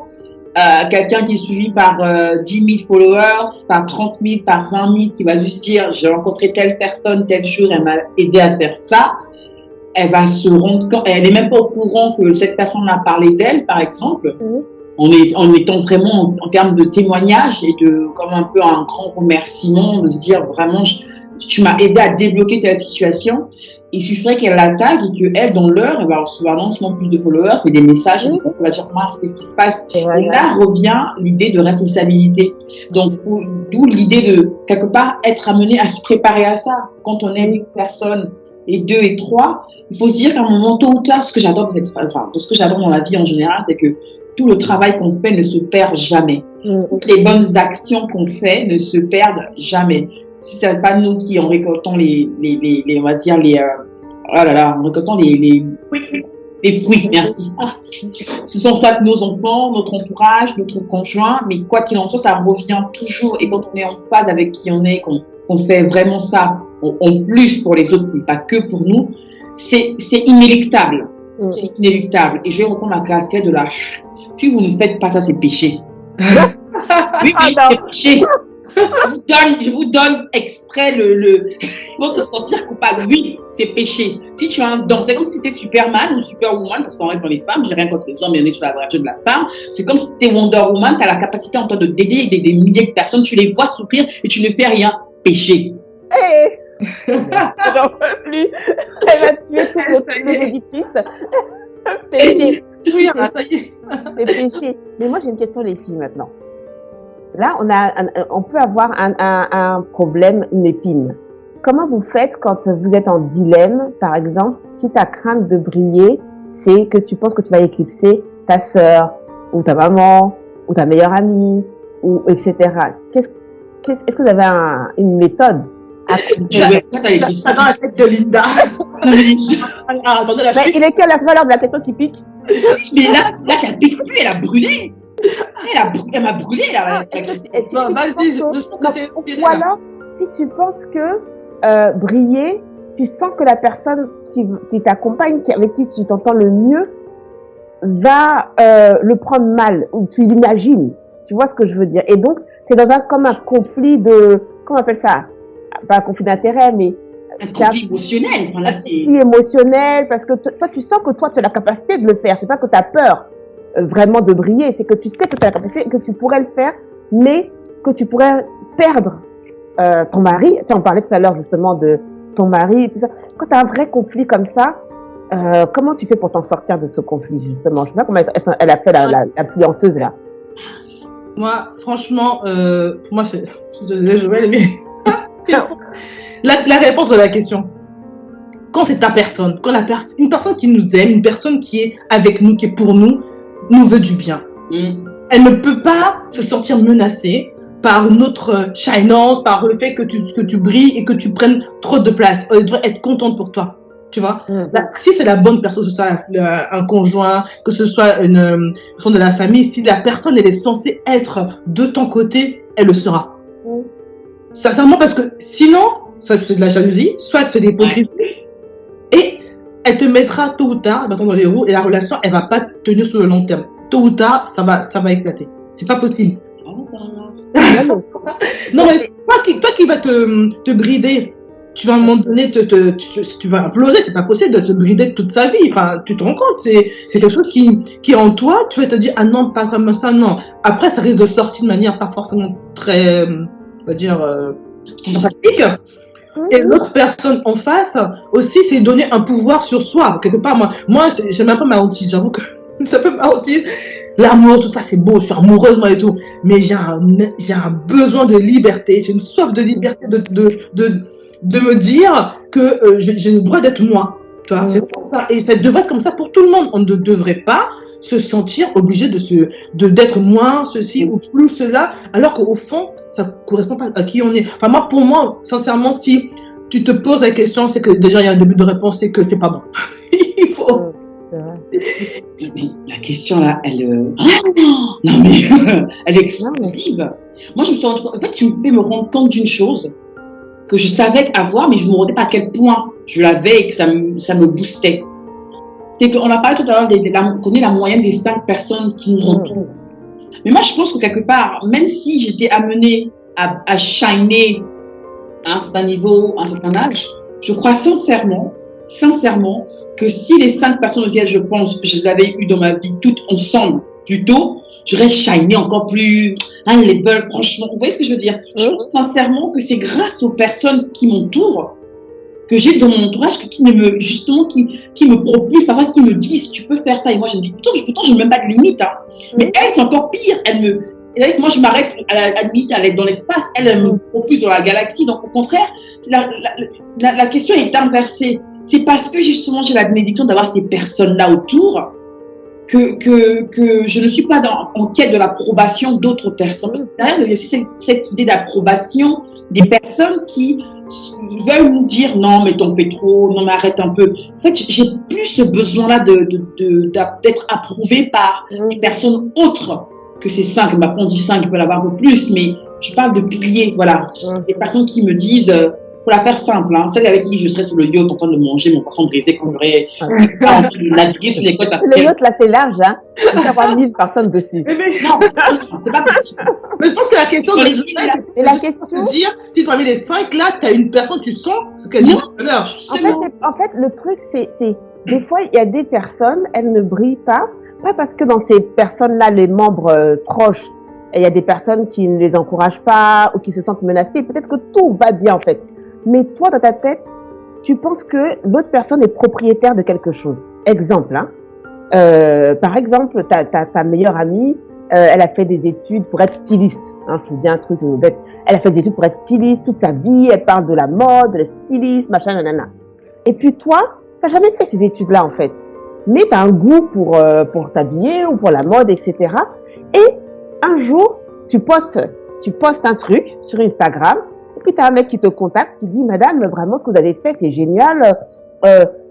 quelqu'un qui est suivi par 10 000 followers, par 30 000, par 20 000, qui va juste dire j'ai rencontré telle personne, tel jour, elle m'a aidé à faire ça, elle va se rendre compte, elle n'est même pas au courant que cette personne a parlé d'elle, par exemple, en étant vraiment en termes de témoignage et de comme un peu un grand remerciement, de se dire vraiment tu m'as aidé à débloquer telle situation. Il suffirait qu'elle la tag et qu'elle, dans l'heure, elle va recevoir non seulement plus de followers, mais des messages, et elle va dire, qu'est-ce qui se passe? Et là revient l'idée de responsabilité. Donc, d'où l'idée de, quelque part, être amené à se préparer à ça. Quand on aime une personne, et 2 et 3, il faut se dire qu'à un moment, tôt ou tard, ce que j'adore dans la vie en général, c'est que tout le travail qu'on fait ne se perd jamais. Toutes les bonnes actions qu'on fait ne se perdent jamais. Si ce n'est pas nous qui, en récoltant on va dire, en récoltant les fruits, merci. Ce sont soit nos enfants, notre entourage, notre conjoint, mais quoi qu'il en soit, ça revient toujours. Et quand on est en phase avec qui on est, qu'on fait vraiment ça, en plus pour les autres, mais pas que pour nous, c'est inéluctable. C'est inéluctable. Et je vais reprendre la casquette de lâche. Si vous ne faites pas ça, c'est péché. Oui, c'est péché. Je vous donne exprès ils vont se sentir coupables. Oui, c'est péché. Si tu as un don, c'est comme si tu étais Superman ou Superwoman, parce qu'on reste dans les femmes, j'ai rien contre les hommes, mais on est sur la voiture de la femme. C'est comme si tu étais Wonder Woman, tu as la capacité en toi de d'aider des milliers de personnes, tu les vois souffrir et tu ne fais rien. Péché. Hey, j'en peux plus. Elle va tuer toutes nos éditrices. Péché. Oui, ça y est. C'est péché. Mais moi, j'ai une question, les filles, maintenant. Là, on peut avoir un problème, une épine. Comment vous faites quand vous êtes en dilemme, par exemple, si ta crainte de briller, c'est que tu penses que tu vas éclipser ta sœur, ou ta maman, ou ta meilleure amie, ou etc. Est-ce que vous avez une méthode? Attends, la tête de Linda. Il est quelle la valeur de la question qui pique? Mais là, ça pique plus, elle a brûlé. Elle m'a brûlé, là. Vas-y, je sens que t'es Ou alors, si tu penses que briller, tu sens que la personne qui t'accompagne, avec qui tu t'entends le mieux, va le prendre mal, ou tu l'imagines. Tu vois ce que je veux dire? Et donc, c'est comme un conflit de, comment on appelle ça? Pas un conflit d'intérêt, mais un conflit émotionnel. Un conflit émotionnel, parce que toi, tu sens que toi, tu as la capacité de le faire. C'est pas que tu as peur vraiment de briller, c'est que tu sais que tu as la capacité, que tu pourrais le faire, mais que tu pourrais perdre ton mari. Tu sais, on parlait tout à l'heure justement de ton mari, tout ça. Quand tu as un vrai conflit comme ça, comment tu fais pour t'en sortir de ce conflit, justement? Je sais pas comment elle a fait l'influenceuse, là. Moi, franchement, pour moi, je suis désolée, Joël, mais la réponse de la question. Quand c'est ta personne, quand une personne qui nous aime, une personne qui est avec nous, qui est pour nous veut du bien. Elle ne peut pas se sentir menacée par notre shinance, par le fait que tu brilles et que tu prennes trop de place. Elle devrait être contente pour toi. Tu vois, si c'est la bonne personne, que ce soit un conjoint, que ce soit une personne de la famille, si la personne elle est censée être de ton côté, elle le sera. Sincèrement, parce que sinon, soit c'est de la jalousie, soit c'est de l'hypocrisie, et elle te mettra tôt ou tard dans les roues et la relation elle va pas tenir sur le long terme. Tôt ou tard, ça va éclater. C'est pas possible. Non mais toi qui va te brider. Tu vas à un moment donné, tu vas imploser, c'est pas possible de se brider toute sa vie. Enfin, tu te rends compte, c'est quelque chose qui est en toi. Tu vas te dire, ah non, pas comme ça, non. Après, ça risque de sortir de manière pas forcément très, on va dire, pratique. Et l'autre personne en face aussi, c'est donner un pouvoir sur soi. Quelque part, moi, j'aime un peu ma hantise. J'avoue que ça peut ma hantise. L'amour, tout ça, c'est beau, je suis amoureuse, moi et tout. Mais j'ai un besoin de liberté. J'ai une soif de liberté de me dire que j'ai le droit d'être moi. Tu vois, c'est pour ça. Et ça devrait être comme ça pour tout le monde. On ne devrait pas se sentir obligé d'être moins ceci ou plus cela, alors qu'au fond, ça ne correspond pas à qui on est. Enfin, pour moi, sincèrement, si tu te poses la question, c'est que déjà, il y a un début de réponse, c'est que c'est pas bon. Il faut... Mais la question là, elle est explosive. Moi, je me suis rendu compte. En fait, tu me fais me rendre compte d'une chose que je savais avoir, mais je ne me rendais pas à quel point je l'avais et que ça me boostait. On a parlé tout à l'heure, qu'on est la moyenne des 5 personnes qui nous entourent. Mais moi, je pense que quelque part, même si j'étais amenée à shiner à un certain niveau, à un certain âge, je crois sincèrement que si les 5 personnes auxquelles je pense, je les avais eues dans ma vie toutes ensemble, plutôt, j'aurais shiné encore plus un level, franchement. Vous voyez ce que je veux dire? Je pense sincèrement que c'est grâce aux personnes qui m'entourent, que j'ai dans mon entourage, qui me propulsent, parfois qui me disent, tu peux faire ça. Et moi, je me dis, pourtant, je n'ai même pas de limite, hein. Mais elle, c'est encore pire. Et là, moi, je m'arrête à la limite, à être dans l'espace. Elle me propulse dans la galaxie. Donc, au contraire, la question est inversée. C'est parce que, justement, j'ai la bénédiction d'avoir ces personnes-là autour que je ne suis pas en quête de l'approbation d'autres personnes. Parce que derrière, il y a aussi cette idée d'approbation des personnes qui veulent nous dire non, mais t'en fais trop, non, mais arrête un peu. En fait, j'ai plus ce besoin-là d'être approuvé par des personnes autres que ces 5. Bah, on dit 5, il peut l'avoir un peu plus, mais je parle de piliers, voilà. Des personnes qui me disent, pour la faire simple, hein, celle avec qui je serais sur le yacht en train de manger mon poisson brisé quand j'aurais en train de naviguer sur les côtes africaines. Le yacht, là, c'est large, hein. Il peut y avoir 1000 personnes dessus. Non, c'est pas possible. Mais je pense que la question de Et la question, c'est de dire, si parmi les 5 là, tu as une personne, tu sens ce qu'elle dit tout à l'heure. en fait, le truc, c'est des fois, il y a des personnes, elles ne brillent pas parce que dans ces personnes-là, les membres proches, il y a des personnes qui ne les encouragent pas ou qui se sentent menacées. Peut-être que tout va bien, en fait. Mais toi, dans ta tête, tu penses que l'autre personne est propriétaire de quelque chose. Exemple, hein. Par exemple, ta meilleure amie, elle a fait des études pour être styliste. Hein, je vous dis un truc bête. Elle a fait des études pour être styliste toute sa vie. Elle parle de la mode, le styliste, machin, nanana. Et puis toi, t'as jamais fait ces études-là, en fait. Mais t'as un goût pour t'habiller ou pour la mode, etc. Et un jour, tu postes un truc sur Instagram. Et puis, tu as un mec qui te contacte, qui dit, madame, vraiment, ce que vous avez fait, c'est génial.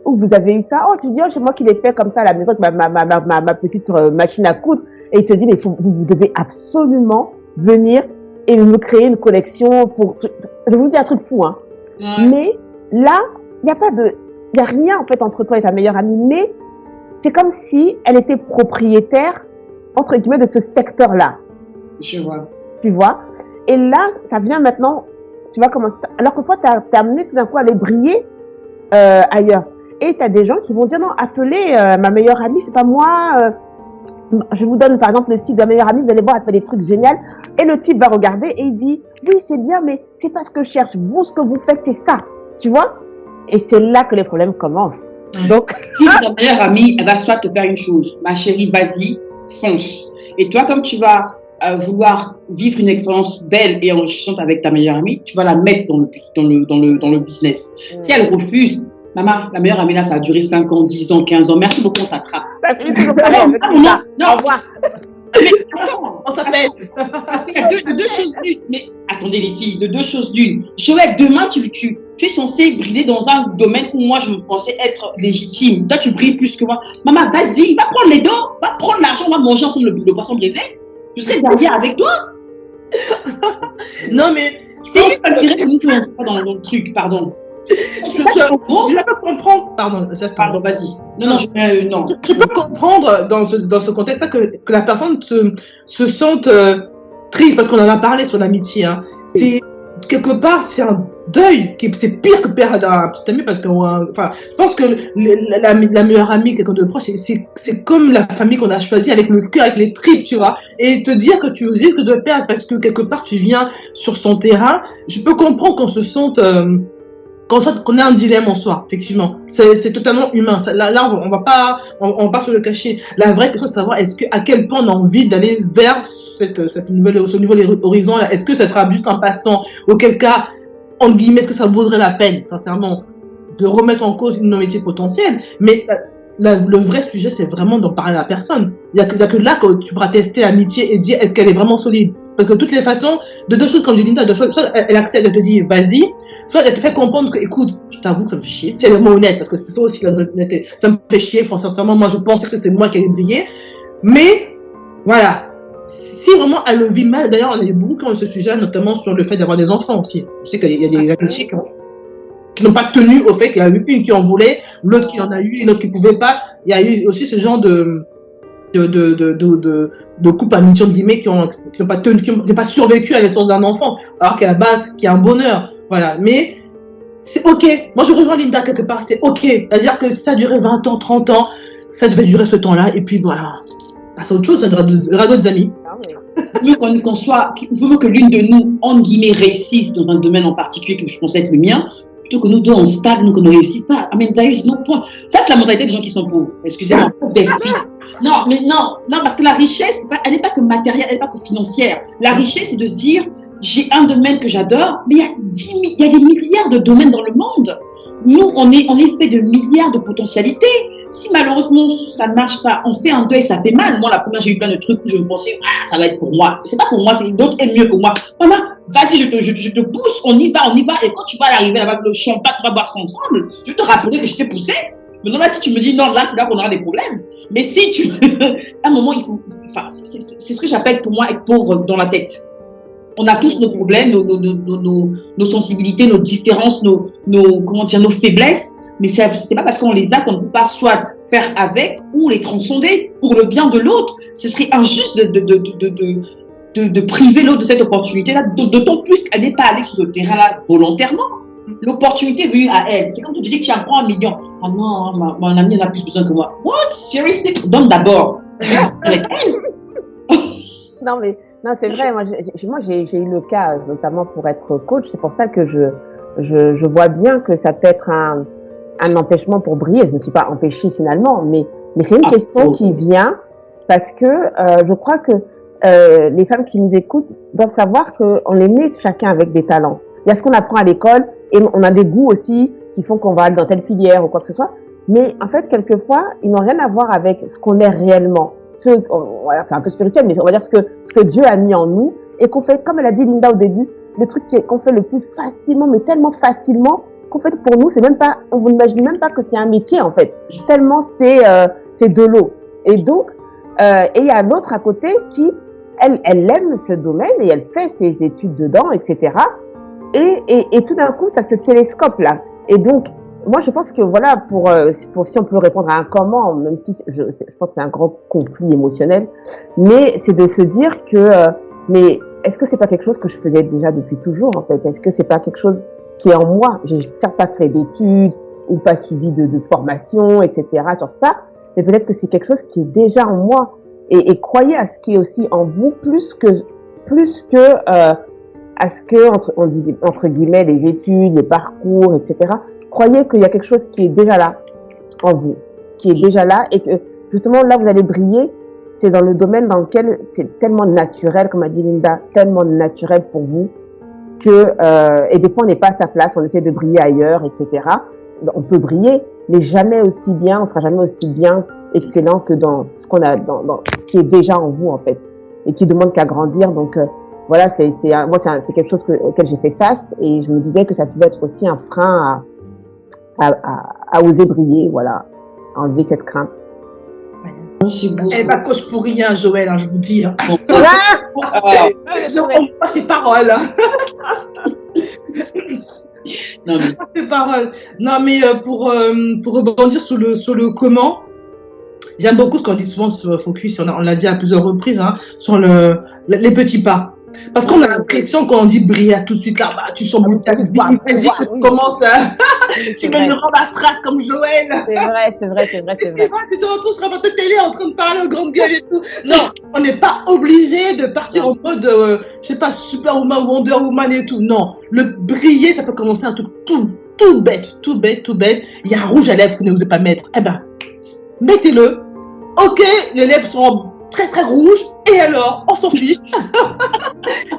Où vous avez eu ça? Oh, tu dis, oh, c'est moi qui l'ai fait comme ça à la maison avec ma petite machine à coudre. Et il te dit, mais vous devez absolument venir et me créer une collection pour... Je vous dis un truc fou, hein. Mais là, il y a rien, en fait, entre toi et ta meilleure amie. Mais c'est comme si elle était propriétaire, entre guillemets, de ce secteur-là. Je vois. Tu vois? Et là, ça vient maintenant... Tu vois comment, alors que toi, t'as amené tout d'un coup à aller briller ailleurs. Et t'as des gens qui vont dire non, appelez ma meilleure amie, c'est pas moi. Je vous donne par exemple le site de la meilleure amie, vous allez voir, elle fait des trucs géniaux. Et le type va regarder et il dit oui, c'est bien, mais c'est pas ce que je cherche. Vous, ce que vous faites, c'est ça. Tu vois? Et c'est là que les problèmes commencent. Donc, si ta meilleure amie, elle va soit te faire une chose, ma chérie, vas-y, fonce. Et toi, comme tu vas vouloir vivre une expérience belle et enrichissante avec ta meilleure amie, tu vas la mettre dans le business. Si elle refuse, maman, la meilleure amie là, ça a duré 5 ans, 10 ans, 15 ans, merci beaucoup, on s'attrape. non, au revoir. Mais attends, on s'appelle. Parce qu'il y a deux choses l'une. Mais attendez les filles, de deux choses l'une. Joël, demain, tu es censé briller dans un domaine où moi je me pensais être légitime. Toi, tu brilles plus que moi. Maman, vas-y, va prendre les dos, va prendre l'argent, on va manger ensemble le poisson brisé. Je serai derrière avec toi. Non, mais je pense pas dire que nous tu rentres pas dans le truc, pardon. Je peux comprendre. Pardon, vas-y. Non. Je peux comprendre dans ce contexte-là que la personne se sente triste parce qu'on en a parlé sur l'amitié. Hein. C'est quelque part, c'est un deuil, c'est pire que perdre un petit ami parce que, enfin, je pense que la meilleure amie, quelqu'un de proche, c'est comme la famille qu'on a choisie avec le cœur, avec les tripes, tu vois. Et te dire que tu risques de perdre parce que quelque part tu viens sur son terrain, je peux comprendre qu'on se sente qu'on ait un dilemme en soi, effectivement. C'est totalement humain. Là, on va pas se le cacher. La vraie question, c'est de savoir à quel point on a envie d'aller vers ce nouvel horizon là. Est-ce que ça sera juste un passe-temps? Auquel cas, entre guillemets, est-ce que ça vaudrait la peine, sincèrement, de remettre en cause une amitié potentielle? Mais le vrai sujet, c'est vraiment d'en parler à la personne. Il y a que là que tu pourras tester l'amitié et dire est-ce qu'elle est vraiment solide. Parce que de toutes les façons, de deux choses, comme dit Linda, soit elle accepte de te dire vas-y, soit elle te fait comprendre que, écoute, je t'avoue que ça me fait chier. C'est vraiment honnête, parce que c'est ça aussi l'honnêteté. Ça me fait chier, sincèrement, moi je pensais que c'est moi qui allais briller. Mais, voilà. Si vraiment elle le vit mal, d'ailleurs, on a eu beaucoup qui ont ce sujet, notamment sur le fait d'avoir des enfants aussi. Je sais qu'il y a des amitiés qui n'ont pas tenu au fait qu'il y a eu une qui en voulait, l'autre qui en a eu, et l'autre qui pouvait pas. Il y a eu aussi ce genre de couples amitiés entre guillemets qui n'ont pas tenu, qui n'ont pas survécu à la naissance d'un enfant, alors qu'à la base, qui est un bonheur. Voilà. Mais c'est ok. Moi, je rejoins Linda quelque part, c'est ok. C'est-à-dire que ça a duré 20 ans, 30 ans, ça devait durer ce temps-là, et puis voilà. passe à autre chose, ça aura d'autres amis. Il vaut mieux que l'une de nous, entre guillemets, réussisse dans un domaine en particulier que je pensais être le mien, plutôt que nous deux, on stagne, qu'on ne réussisse pas. I mean, there is no point. Ça, c'est la mentalité des gens qui sont pauvres. Excusez-moi, pauvres d'esprit. Non, parce que la richesse, elle n'est pas que matérielle, elle n'est pas que financière. La richesse, c'est de se dire, j'ai un domaine que j'adore, mais il y a des milliards de domaines dans le monde. Nous, on est fait de milliards de potentialités. Si malheureusement ça ne marche pas, on fait un deuil, ça fait mal. Moi, la première, j'ai eu plein de trucs où je me pensais, ça va être pour moi. C'est pas pour moi, c'est d'autres aiment mieux que moi. Voilà, vas-y, je te pousse, on y va. Et quand tu vas arriver là-bas, le champagne, on va boire ça ensemble. Je te rappeler que je t'ai poussé. Maintenant, là, si tu me dis non, là, c'est là qu'on aura des problèmes. Mais si tu, à un moment, il faut, enfin, c'est ce que j'appelle pour moi être pauvre dans la tête. On a tous nos problèmes, nos sensibilités, nos différences, nos faiblesses. Mais c'est pas parce qu'on les a qu'on ne peut pas soit faire avec ou les transcender pour le bien de l'autre. Ce serait injuste de priver l'autre de cette opportunité-là, d'autant plus qu'elle n'est pas allée sur ce terrain-là volontairement. L'opportunité est venue à elle. C'est comme tu dis que tu en prends 1 million. Ah non, mon ami en a plus besoin que moi. What? Seriously? Donne d'abord. Avec elle. Non, c'est vrai. Moi, j'ai eu le cas, notamment pour être coach. C'est pour ça que je vois bien que ça peut être un empêchement pour briller. Je ne me suis pas empêchée finalement, mais c'est une question qui vient parce que je crois que les femmes qui nous écoutent doivent savoir qu'on est nés chacun avec des talents. Il y a ce qu'on apprend à l'école et on a des goûts aussi qui font qu'on va aller dans telle filière ou quoi que ce soit. Mais en fait, quelquefois, ils n'ont rien à voir avec ce qu'on est réellement. C'est un peu spirituel, mais on va dire ce que Dieu a mis en nous et qu'on fait, comme elle a dit Linda au début, le truc qu'on fait le plus facilement, mais tellement facilement qu'en fait pour nous, c'est même pas, on vous imagine même pas que c'est un métier en fait. Tellement c'est de l'eau. Et donc, et il y a l'autre à côté qui, elle aime ce domaine et elle fait ses études dedans, etc. Et tout d'un coup, ça se télescope là. Et donc, moi, je pense que voilà, pour si on peut répondre à un comment, même si je pense que c'est un grand conflit émotionnel, mais c'est de se dire que, mais est-ce que c'est pas quelque chose que je faisais déjà depuis toujours en fait? Est-ce que c'est pas quelque chose qui est en moi? J'ai certes pas fait d'études ou pas suivi de formation, etc. sur ça, mais peut-être que c'est quelque chose qui est déjà en moi. Et croyez à ce qui est aussi en vous plus que à ce que on dit entre guillemets les études, les parcours, etc. Croyez qu'il y a quelque chose qui est déjà là en vous, qui est déjà là et que justement là vous allez briller. C'est dans le domaine dans lequel c'est tellement naturel, comme a dit Linda, tellement naturel pour vous que et des fois on n'est pas à sa place, on essaie de briller ailleurs, etc. On peut briller, mais jamais aussi bien, on sera jamais aussi bien excellent que dans ce qu'on a, dans qui est déjà en vous en fait et qui demande qu'à grandir. Donc voilà, c'est quelque chose auquel j'ai fait face et je me disais que ça pouvait être aussi un frein à oser briller, voilà, enlever cette crainte. Elle n'est pas coach pour rien, Joël, hein, je vous dis. Je comprends pas ses paroles. Non, mais... Ses paroles. Non, mais pour rebondir sur le comment, j'aime beaucoup ce qu'on dit souvent sur Focus, on l'a dit à plusieurs reprises, hein, sur les petits pas. Parce qu'on a l'impression quand on dit briller tout de suite là, bah, tu chamboules ta vie, vas-y que tu commences à... tu mets une robe à strass comme Joël. C'est vrai. Tu te retrouves sur la télé en train de parler aux grandes gueules et tout. Non, on n'est pas obligé de partir en mode, je sais pas, Superwoman, Wonder Woman et tout. Non, le briller, ça peut commencer un truc tout bête. Il y a un rouge à lèvres que vous n'osez pas mettre. Eh ben, mettez-le. Ok, les lèvres sont très très rouges. Et alors, on s'en fiche.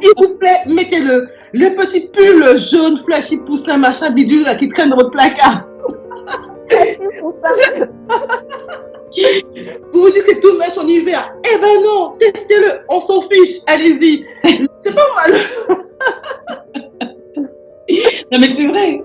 Il vous plaît, mettez-le. Le petit pull jaune, flashy, poussin, machin, bidule, là, qui traîne dans votre placard. Vous vous dites que c'est tout moche en hiver. Eh ben non, testez-le, on s'en fiche, allez-y. C'est pas mal. Non mais c'est vrai.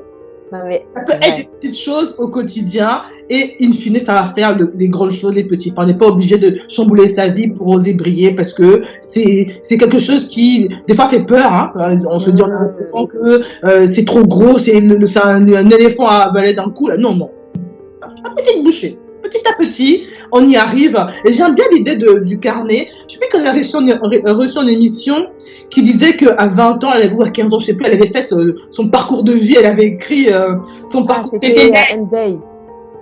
Ça peut être des petites choses au quotidien et in fine ça va faire les grandes choses, les petits pas. On n'est pas obligé de chambouler sa vie pour oser briller parce que c'est quelque chose qui des fois fait peur. Hein. On se dit que c'est trop gros, c'est un éléphant à avaler d'un coup. Là. Non. Une petite bouchée. Petit à petit, on y arrive. Et j'aime bien l'idée du carnet. Je sais quand elle a reçu une émission qui disait qu'à 20 ans, ou à 15 ans, je sais plus, elle avait fait son parcours de vie, elle avait écrit son parcours. C'était Day.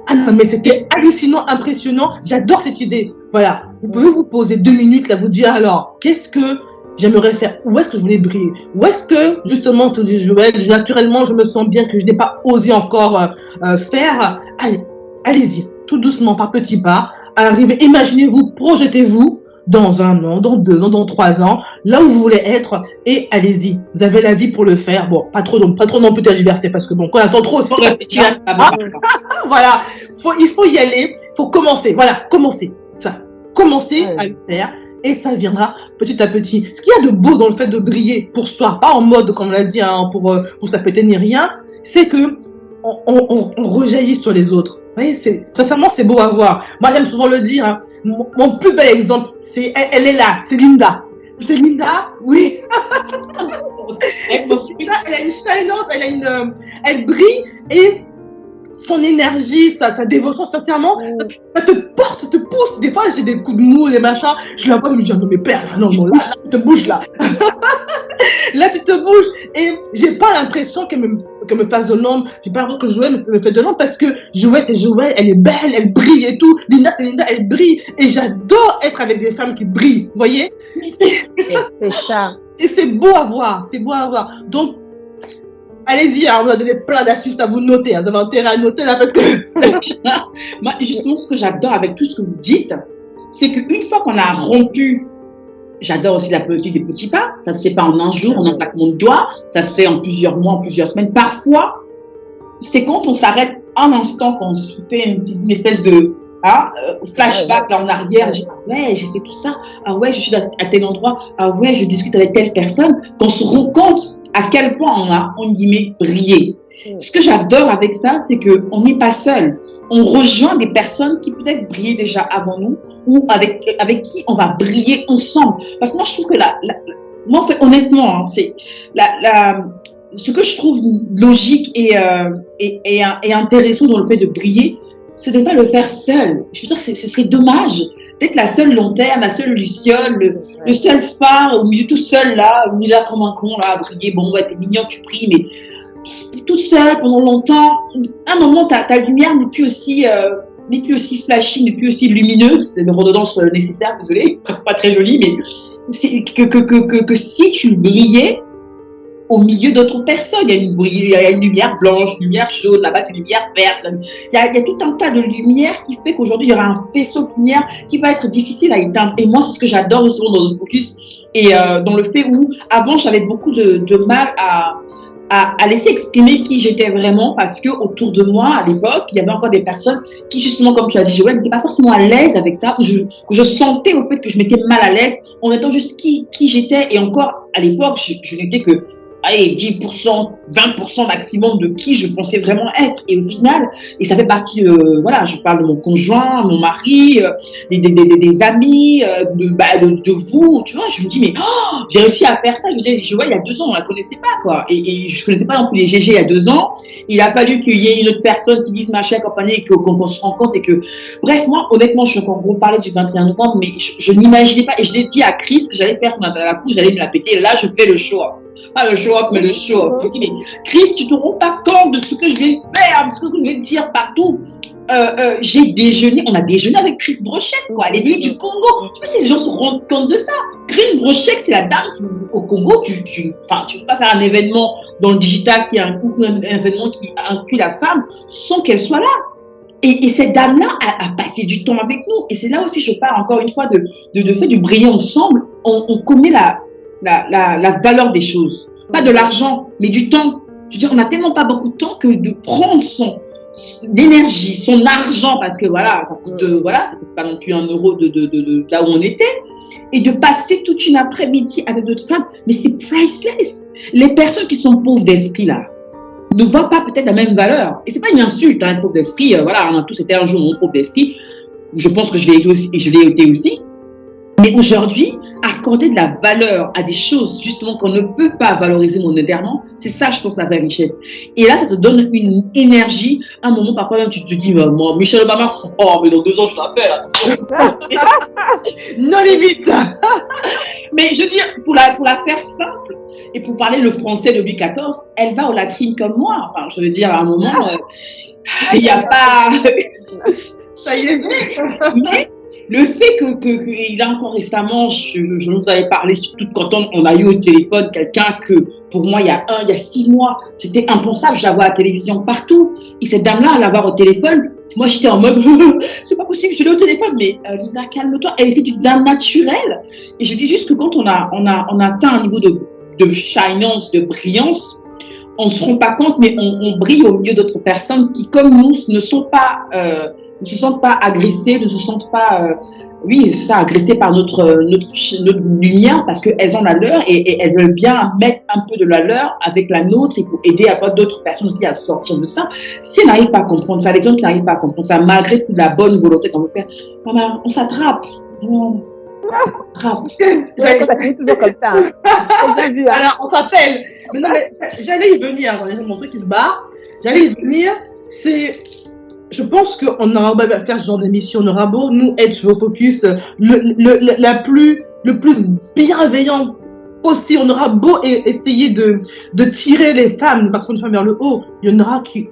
Ah non, mais c'était hallucinant, impressionnant. J'adore cette idée. Voilà. Vous pouvez vous poser 2 minutes, là, vous dire alors, qu'est-ce que j'aimerais faire? Où est-ce que je voulais briller? Où est-ce que, justement, tu dis, Joël, naturellement, je me sens bien que je n'ai pas osé encore faire. Allez, allez-y, tout doucement, par petits pas. Arrivez, imaginez-vous, projetez-vous dans 1 an, dans 2 ans, dans 3 ans, là où vous voulez être, et allez-y. Vous avez la vie pour le faire. Bon, pas trop non plus tergiverser, parce que bon, quand on attend trop aussi, voilà. Il faut y aller, faut commencer. Voilà, commencer. Ça, commencer à le faire. Et ça viendra petit à petit. Ce qu'il y a de beau dans le fait de briller pour soi, pas en mode, comme on l'a dit, hein, pour s'appêter ni rien, c'est que on rejaillit sur les autres. Vous voyez, sincèrement, c'est beau à voir. Moi, j'aime souvent le dire, hein. Mon plus bel exemple, elle est là, c'est Linda. C'est Linda, oui. Elle a une shyness, elle brille, et son énergie, sa dévotion, sincèrement, ça te porte, ça te pousse. Des fois, j'ai des coups de mou, des machins. Je la vois, je me dis, non, mais père, non, là, tu te bouges, là. Là, tu te bouges. Et j'ai pas l'impression qu'elle me fasse de l'ombre. J'ai pas l'impression que Joël me fait de l'ombre, parce que Joël, c'est Joël, elle est belle, elle brille et tout. Linda, c'est Linda, elle brille. Et j'adore être avec des femmes qui brillent, vous voyez? C'est ça. Et c'est beau à voir, c'est beau à voir. Donc, allez-y, hein, on va donner plein d'astuces à vous noter. Hein, vous avez intérêt à noter là, parce que... Moi, justement, ce que j'adore avec tout ce que vous dites, c'est qu'une fois qu'on a rompu, j'adore aussi la politique des petits pas. Ça se fait pas en un jour, en un claquement de doigts. Ça se fait en plusieurs mois, en plusieurs semaines. Parfois, c'est quand on s'arrête un instant, quand on se fait une espèce de flashback là en arrière. Ouais, j'ai fait tout ça. Ah ouais, je suis à tel endroit. Ah ouais, je discute avec telle personne. Qu'on se rend compte à quel point on a, en guillemets, brillé. Ce que j'adore avec ça, c'est qu'on n'est pas seul. On rejoint des personnes qui peut-être brillaient déjà avant nous, ou avec qui on va briller ensemble. Parce que moi, je trouve que moi, en fait, honnêtement, hein, c'est ce que je trouve logique et intéressant dans le fait de briller, c'est de ne pas le faire seul. Je veux dire que ce serait dommage d'être la seule lanterne, la seule luciole, le seul phare au milieu, tout seul là, au milieu là comme un con là, à briller. Bon, ouais, t'es mignon, tu brilles, mais toute seule pendant longtemps. À un moment, ta lumière n'est plus aussi flashy, n'est plus aussi lumineuse. C'est une redondance nécessaire, désolé, c'est pas très joli, mais c'est que si tu brillais au milieu d'autres personnes, il y a une lumière blanche, une lumière chaude, là-bas c'est une lumière verte. Il y a tout un tas de lumière qui fait qu'aujourd'hui il y aura un faisceau de lumière qui va être difficile à éteindre. Et moi, c'est ce que j'adore justement dans The Focus, et dans le fait où avant j'avais beaucoup de mal à laisser exprimer qui j'étais vraiment, parce que autour de moi à l'époque il y avait encore des personnes qui, justement comme tu as dit Joël, n'étaient pas forcément à l'aise avec ça, que je sentais au fait que je m'étais mal à l'aise en étant juste qui j'étais. Et encore à l'époque je n'étais que 10%, 20% maximum de qui je pensais vraiment être. Et au final, et ça fait partie, voilà, je parle de mon conjoint, mon mari, des amis, de vous, tu vois, je me dis, mais j'ai réussi à faire ça. Je vois, il y a 2 ans, on la connaissait pas, quoi. Et je connaissais pas non plus les GG il y a 2 ans. Il a fallu qu'il y ait une autre personne qui dise machin, compagnie, et qu'on se rende compte, et que, bref, moi, honnêtement, je suis encore gros parler du 21 novembre, mais je n'imaginais pas, et je l'ai dit à Chris que j'allais faire dans la couche, j'allais me la péter. Là, je fais le show-off. Pas le show-off, mais le show-off. Je dis, mais Chris, tu te rends pas compte de ce que je vais faire, de ce que je vais dire partout. J'ai déjeuné, on a déjeuné avec Chris Brochek, quoi. Elle est venue du Congo. Je sais pas si les gens se rendent compte de ça. Chris Brochek, c'est la dame au Congo. Tu peux pas faire un événement dans le digital ou un événement qui inclut la femme sans qu'elle soit là. Et cette dame-là a passé du temps avec nous. Et c'est là aussi, je parle encore une fois de fait du briller ensemble. On connaît la valeur des choses. Pas de l'argent, mais du temps. Je veux dire, on n'a tellement pas beaucoup de temps que de prendre l'énergie, son argent, parce que voilà, ça coûte pas non plus 1 euro de là où on était, et de passer toute une après-midi avec d'autres femmes. Mais c'est priceless. Les personnes qui sont pauvres d'esprit là ne voient pas peut-être la même valeur. Et c'est pas une insulte, hein, pauvre d'esprit. Voilà, on a tous été un jour pauvre d'esprit. Je pense que je l'ai été aussi, et je l'ai été aussi. Mais aujourd'hui, accorder de la valeur à des choses justement qu'on ne peut pas valoriser monétairement, c'est ça, je pense, la vraie richesse. Et là, ça te donne une énergie. À un moment, parfois, même, tu te dis, moi, Michelle Obama, mais dans 2 ans, je l'appelle, attention. Non limite. Mais je veux dire, pour la faire simple, et pour parler le français de Louis XIV, elle va aux latrines comme moi. Enfin, je veux dire, à un moment, Il n'y a pas. Ça y est. Mais le fait il a encore récemment, je nous avais parlé, surtout quand on a eu au téléphone quelqu'un que, pour moi, il y a 6 mois, c'était impensable, je la vois à la télévision partout. Et cette dame-là, à la voir au téléphone, moi j'étais en mode, c'est pas possible, je l'ai au téléphone, mais Linda, calme-toi. Elle était une dame naturelle. Et je dis juste que quand on a atteint un niveau de shyness, de brillance, on se rend pas compte, mais on brille au milieu d'autres personnes qui, comme nous, ne se sentent pas agressées, ne se sentent pas, agressées par notre lumière, parce qu'elles ont la leur et elles veulent bien mettre un peu de la leur avec la nôtre et pour aider à d'autres personnes aussi à sortir de ça. Si elles n'arrivent pas à comprendre ça, les autres n'arrivent pas à comprendre ça, malgré toute la bonne volonté qu'on veut faire, maman, on s'attrape. Ça finit toujours comme ça. Alors, on s'appelle. Mais non, mais j'allais y venir. Déjà, mon truc qui se barre. J'allais y venir. Je pense qu'on aura beau faire ce genre d'émission, on aura beau nous être sur Focus le plus bienveillant possible. On aura beau essayer de tirer les femmes, parce qu'on est femmes vers le haut. Il y en aura qui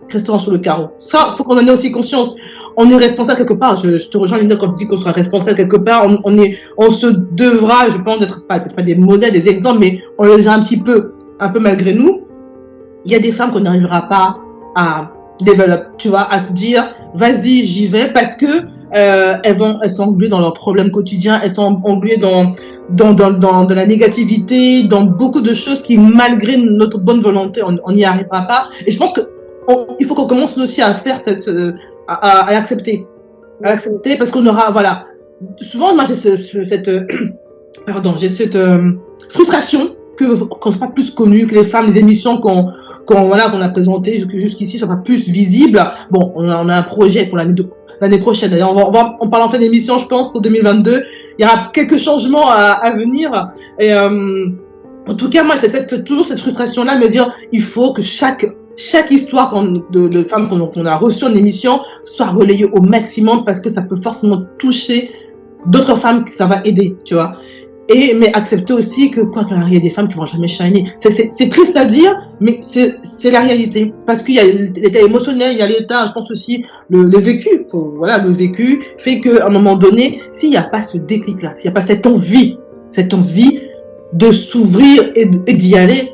resteront sur le carreau. Ça, faut qu'on en ait aussi conscience. On est responsable quelque part. Je te rejoins, Linda, quand tu dis qu'on sera responsable quelque part. On se devra, je pense, d'être pas des modèles, des exemples, mais on les a un peu malgré nous. Il y a des femmes qu'on n'arrivera pas à développer, tu vois, à se dire, vas-y, j'y vais, parce que elles sont engluées dans leurs problèmes quotidiens, elles sont engluées dans la négativité, dans beaucoup de choses qui, malgré notre bonne volonté, on n'y arrivera pas. Et je pense que il faut qu'on commence aussi à faire à accepter, parce qu'on aura, voilà. Souvent, moi, j'ai cette frustration qu'on soit pas plus connu, que les femmes, les émissions qu'on a présentées jusqu'ici soient pas plus visibles. Bon, on a un projet pour l'année prochaine. D'ailleurs, on parle en fait d'émission, je pense, pour 2022. Il y aura quelques changements à venir. Et, en tout cas, moi, c'est toujours cette frustration-là, me dire, il faut que chaque histoire de femmes qu'on a reçue en émission soit relayée au maximum, parce que ça peut forcément toucher d'autres femmes que ça va aider, tu vois. Mais accepter aussi que, quoi qu'il arrive, il y a des femmes qui vont jamais shiner. C'est triste à dire, mais c'est la réalité. Parce qu'il y a l'état émotionnel, il y a l'état, je pense aussi, le vécu. Le vécu fait qu'à un moment donné, s'il n'y a pas ce déclic-là, s'il n'y a pas cette envie de s'ouvrir et d'y aller,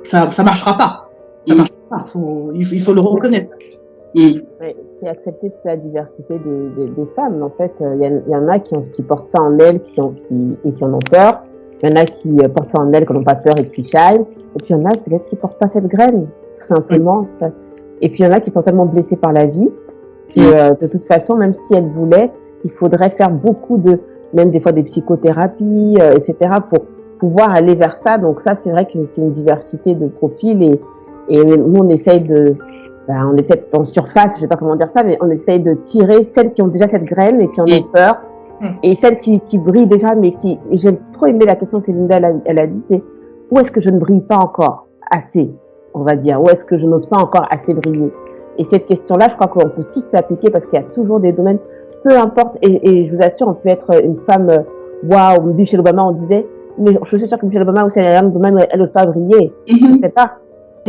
ça marchera pas. Ça marchera pas. Il faut le reconnaître. Oui, c'est accepter toute la diversité des femmes. En fait, il y en a qui portent ça en elles, qui en ont peur. Il y en a qui portent ça en elles, qui n'ont pas peur et qui shy. Et puis il y en a peut-être qui portent pas cette graine, tout simplement. Et puis il y en a qui sont tellement blessés par la vie que de toute façon, même si elles voulaient, il faudrait faire beaucoup même des fois des psychothérapies, etc. pour pouvoir aller vers ça. Donc ça, c'est vrai que c'est une diversité de profils et nous on essaye on est peut-être en surface, je sais pas comment dire ça, mais on essaye de tirer celles qui ont déjà cette graine et qui en ont peur, et celles qui brillent déjà, mais et j'ai trop aimé la question que Linda elle a dit, c'est où est-ce que je ne brille pas encore assez, on va dire, où est-ce que je n'ose pas encore assez briller. Et cette question-là, je crois qu'on peut tous s'appliquer, parce qu'il y a toujours des domaines, peu importe, et je vous assure, on peut être une femme, waouh, Michelle Obama, on disait, mais je suis sûre que Michelle Obama, aussi, elle a un domaine où elle n'ose pas briller, je sais pas.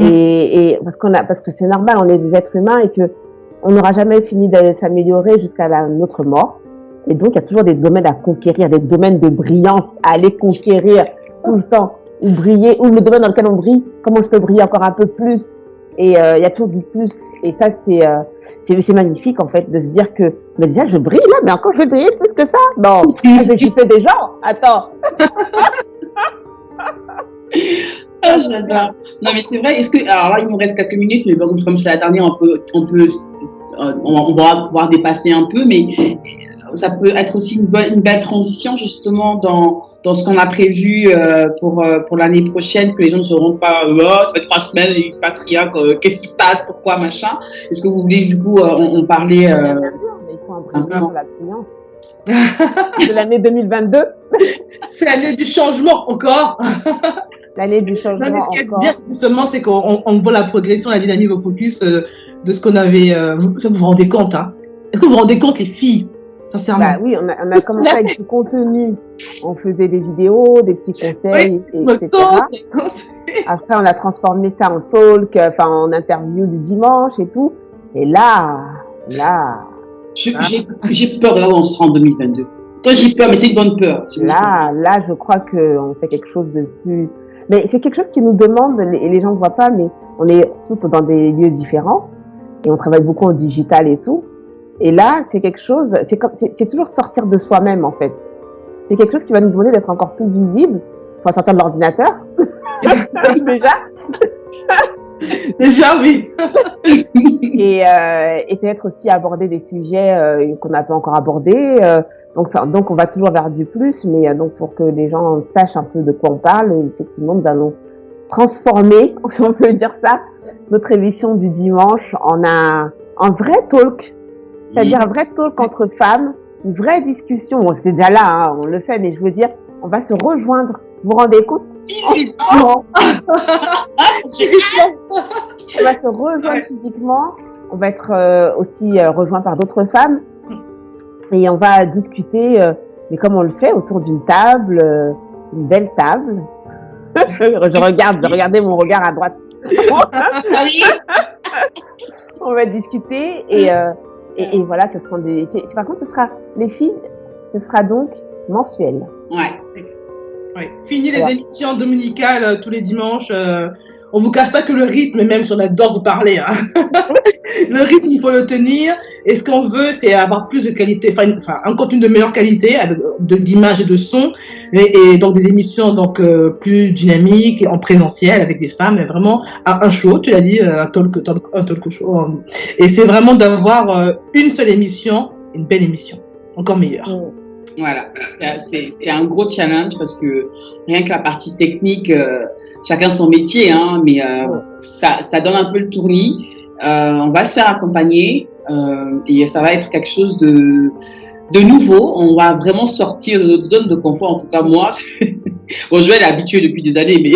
Et parce que c'est normal, on est des êtres humains et que on n'aura jamais fini de s'améliorer jusqu'à notre mort. Et donc, il y a toujours des domaines à conquérir, des domaines de brillance à aller conquérir tout le temps, ou briller, ou le domaine dans lequel on brille, comment je peux briller encore un peu plus. Et il y a toujours du plus. Et ça, c'est magnifique, en fait, de se dire que, mais déjà, je brille là, mais encore je vais briller plus que ça. Non, je vais kiffer des gens. Attends. Ah, j'adore. Non, mais c'est vrai. Alors là, il nous reste quelques minutes, mais bon, comme c'est la dernière, on va pouvoir dépasser un peu, mais ça peut être aussi une belle transition, justement, dans ce qu'on a prévu pour l'année prochaine, que les gens ne se rendent pas, ça fait 3 semaines, il se passe rien, qu'est-ce qui se passe, pourquoi, machin. Est-ce que vous voulez, du coup, on parlait, Bien sûr, mais il faut un brillant sur la brillance. C'est l'année 2022. C'est l'année du changement encore. L'année du changement encore. Ce qui est bien, justement, c'est qu'on voit la progression, la dynamique au focus de ce qu'on avait. Vous vous rendez compte, hein? Est-ce que vous vous rendez compte, les filles? sincèrement. Bah oui, on a commencé avec du contenu. On faisait des vidéos, des petits conseils, etc. Après, on a transformé ça en talk, en interview du dimanche et tout. Et là. J'ai peur là où on sera en 2022. Quand j'ai peur, mais c'est une bonne peur. Là, je crois qu'on fait quelque chose de plus. Mais c'est quelque chose qui nous demande, et les gens ne voient pas, mais on est tous dans des lieux différents et on travaille beaucoup en digital et tout. Et là, c'est quelque chose, c'est toujours sortir de soi-même en fait. C'est quelque chose qui va nous demander d'être encore plus visible. Il faut sortir de l'ordinateur. Déjà, oui. et peut-être aussi aborder des sujets qu'on n'a pas encore abordés. Donc, on va toujours vers du plus, mais donc pour que les gens sachent un peu de quoi on parle, effectivement, nous allons transformer, si on peut dire ça, notre émission du dimanche en un vrai talk, c'est-à-dire un vrai talk entre femmes, une vraie discussion. Bon, c'est déjà là, hein, on le fait, mais je veux dire, on va se rejoindre. Vous vous rendez compte? On va se rejoindre physiquement. On va être aussi rejoint par d'autres femmes. Et on va discuter, mais comme on le fait, autour d'une table, une belle table. Regardez mon regard à droite. On va discuter et voilà, ce seront par contre, les filles, ce sera donc mensuel. Ouais. Ouais. Fini les émissions dominicales tous les dimanches. On vous cache pas que le rythme, même si on adore vous parler, hein. Le rythme, il faut le tenir. Et ce qu'on veut, c'est avoir plus de qualité, un contenu de meilleure qualité, d'image et de son, et donc des émissions plus dynamiques, en présentiel avec des femmes, vraiment un show. Tu l'as dit, un talk show. Et c'est vraiment d'avoir une seule émission, une belle émission, encore meilleure. Voilà, c'est un gros challenge parce que rien que la partie technique, chacun son métier, hein, mais ça donne un peu le tournis. On va se faire accompagner et ça va être quelque chose de nouveau. On va vraiment sortir de notre zone de confort, en tout cas moi. Bon, Joël est habitué depuis des années, mais...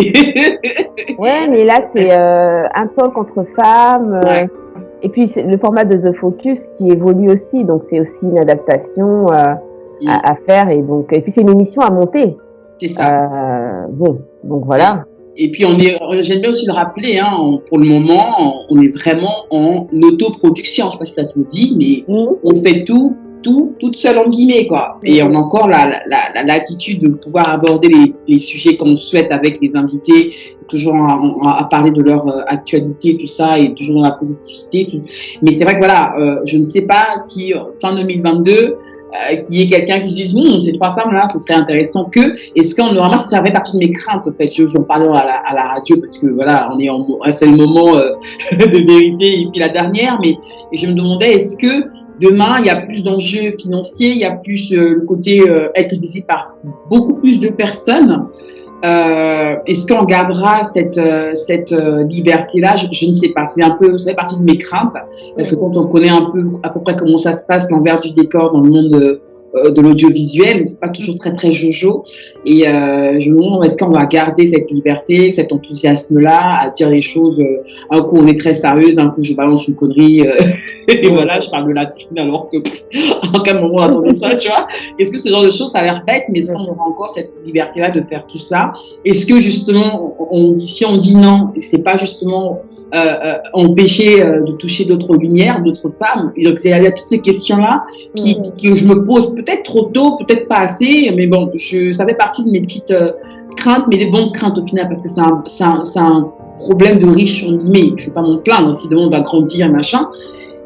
Ouais, mais là, c'est un talk entre femmes. Ouais. Et puis, c'est le format de The Focus qui évolue aussi. Donc, c'est aussi une adaptation à faire. Et puis, c'est une émission à monter. C'est ça. Donc voilà. Et puis, j'aime bien aussi le rappeler, hein, pour le moment, on est vraiment en autoproduction. Je sais pas si ça se dit, mais on fait tout toute seule en guillemets, quoi. Et on a encore la latitude de pouvoir aborder les sujets comme on souhaite avec les invités, toujours à parler de leur actualité, tout ça, et toujours dans la positivité. Mais c'est vrai que voilà, je ne sais pas si fin 2022, qu'il y ait quelqu'un qui se dise ces trois femmes là, ce serait intéressant que. Est-ce qu'on vraiment ça fait partie de mes craintes en fait. J'en parle à la radio parce que voilà, on est c'est le moment de vérité et puis la dernière. Mais je me demandais est-ce que demain il y a plus d'enjeux financiers, il y a plus le côté être visité par beaucoup plus de personnes. Est-ce qu'on gardera cette liberté-là? Je ne sais pas. Ça fait partie de mes craintes parce que quand on connaît un peu à peu près comment ça se passe, l'envers du décor dans le monde de l'audiovisuel, c'est pas toujours très très jojo. Et je me demande est-ce qu'on va garder cette liberté, cet enthousiasme-là à dire les choses. Un coup on est très sérieuse, un coup je balance une connerie. Et voilà, je parle de la trine alors que en quel moment on attendait ça, tu vois. Est-ce que ce genre de choses, ça a l'air bête, mais est-ce qu'on aura encore cette liberté-là de faire tout ça? Est-ce que justement, si on dit non, c'est pas justement empêcher de toucher d'autres lumières, d'autres femmes? Donc il y a toutes ces questions-là que je me pose peut-être trop tôt, peut-être pas assez, mais bon, ça fait partie de mes petites craintes, mais des bonnes craintes au final, parce que c'est un problème de riche, en guillemets. Je vais pas m'en plaindre si demain on va grandir, machin.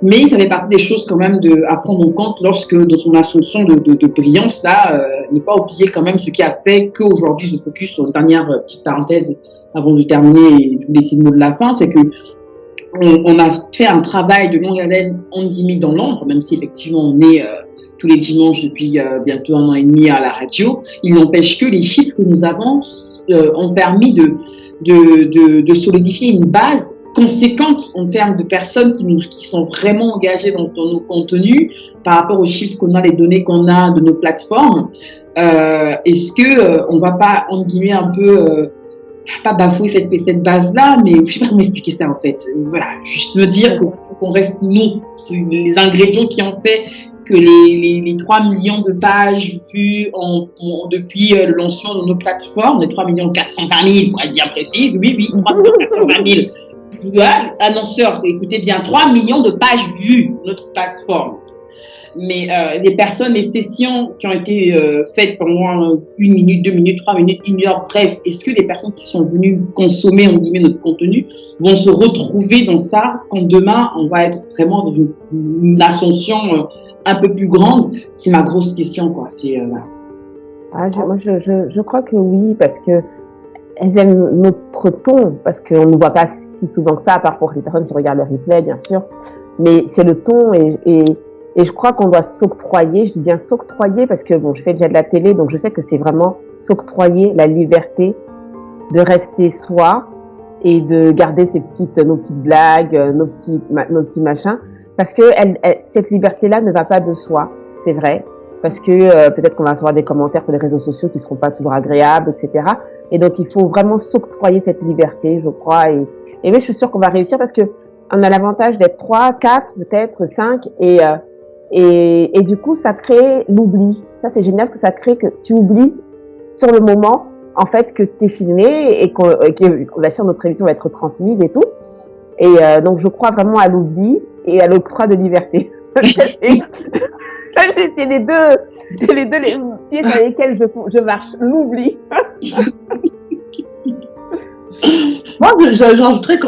Mais ça fait partie des choses quand même à prendre en compte lorsque dans son ascension de brillance là, ne pas oublier quand même ce qui a fait qu'aujourd'hui je focus sur une dernière petite parenthèse avant de terminer et de vous laisser le mot de la fin, c'est que on a fait un travail de longue haleine en guillemets dans l'ombre, même si effectivement on est tous les dimanches depuis bientôt 1 an et demi à la radio. Il n'empêche que les chiffres que nous avons ont permis de solidifier une base conséquente en termes de personnes qui sont vraiment engagées dans nos contenus par rapport aux chiffres qu'on a, les données qu'on a de nos plateformes. Est-ce que on va pas en guillemets un peu pas bafouer cette base-là, mais je sais pas comment expliquer ça en fait. Voilà, juste me dire qu'on reste nous, c'est les ingrédients qui ont fait que les 3 millions de pages vues depuis le lancement de nos plateformes, les 3 420 000 pour être bien précise, oui, 3 420 000. Voilà, annonceurs, écoutez bien, 3 millions de pages vues notre plateforme. Mais les sessions qui ont été faites pendant 1 minute, 2 minutes, 3 minutes, 1 heure, bref, est-ce que les personnes qui sont venues consommer, en guillemets, notre contenu vont se retrouver dans ça quand demain, on va être vraiment dans une ascension un peu plus grande? C'est ma grosse question, quoi. Voilà. Moi, je crois que oui, parce que elles aiment notre ton, parce qu'on ne voit pas si souvent que ça, à part pour les personnes qui regardent le replay, bien sûr. Mais c'est le ton et je crois qu'on doit s'octroyer, je dis bien s'octroyer parce que bon, je fais déjà de la télé, donc je sais que c'est vraiment s'octroyer la liberté de rester soi et de garder nos petites blagues, nos petits machins, parce que cette liberté-là ne va pas de soi, c'est vrai, parce que peut-être qu'on va recevoir des commentaires sur les réseaux sociaux qui seront pas toujours agréables, etc. Et donc il faut vraiment s'octroyer cette liberté, je crois, et oui, je suis sûre qu'on va réussir parce que on a l'avantage d'être 3, 4, peut-être 5 et du coup, ça crée l'oubli. Ça, c'est génial parce que ça crée que tu oublies sur le moment, en fait, que t'es filmé et que bien sûr, notre émission va être transmise et tout. Et donc, je crois vraiment à l'oubli et à l'octroi de liberté. C'est les deux les pieds sur lesquels je marche. L'oubli. Moi, j'ajouterais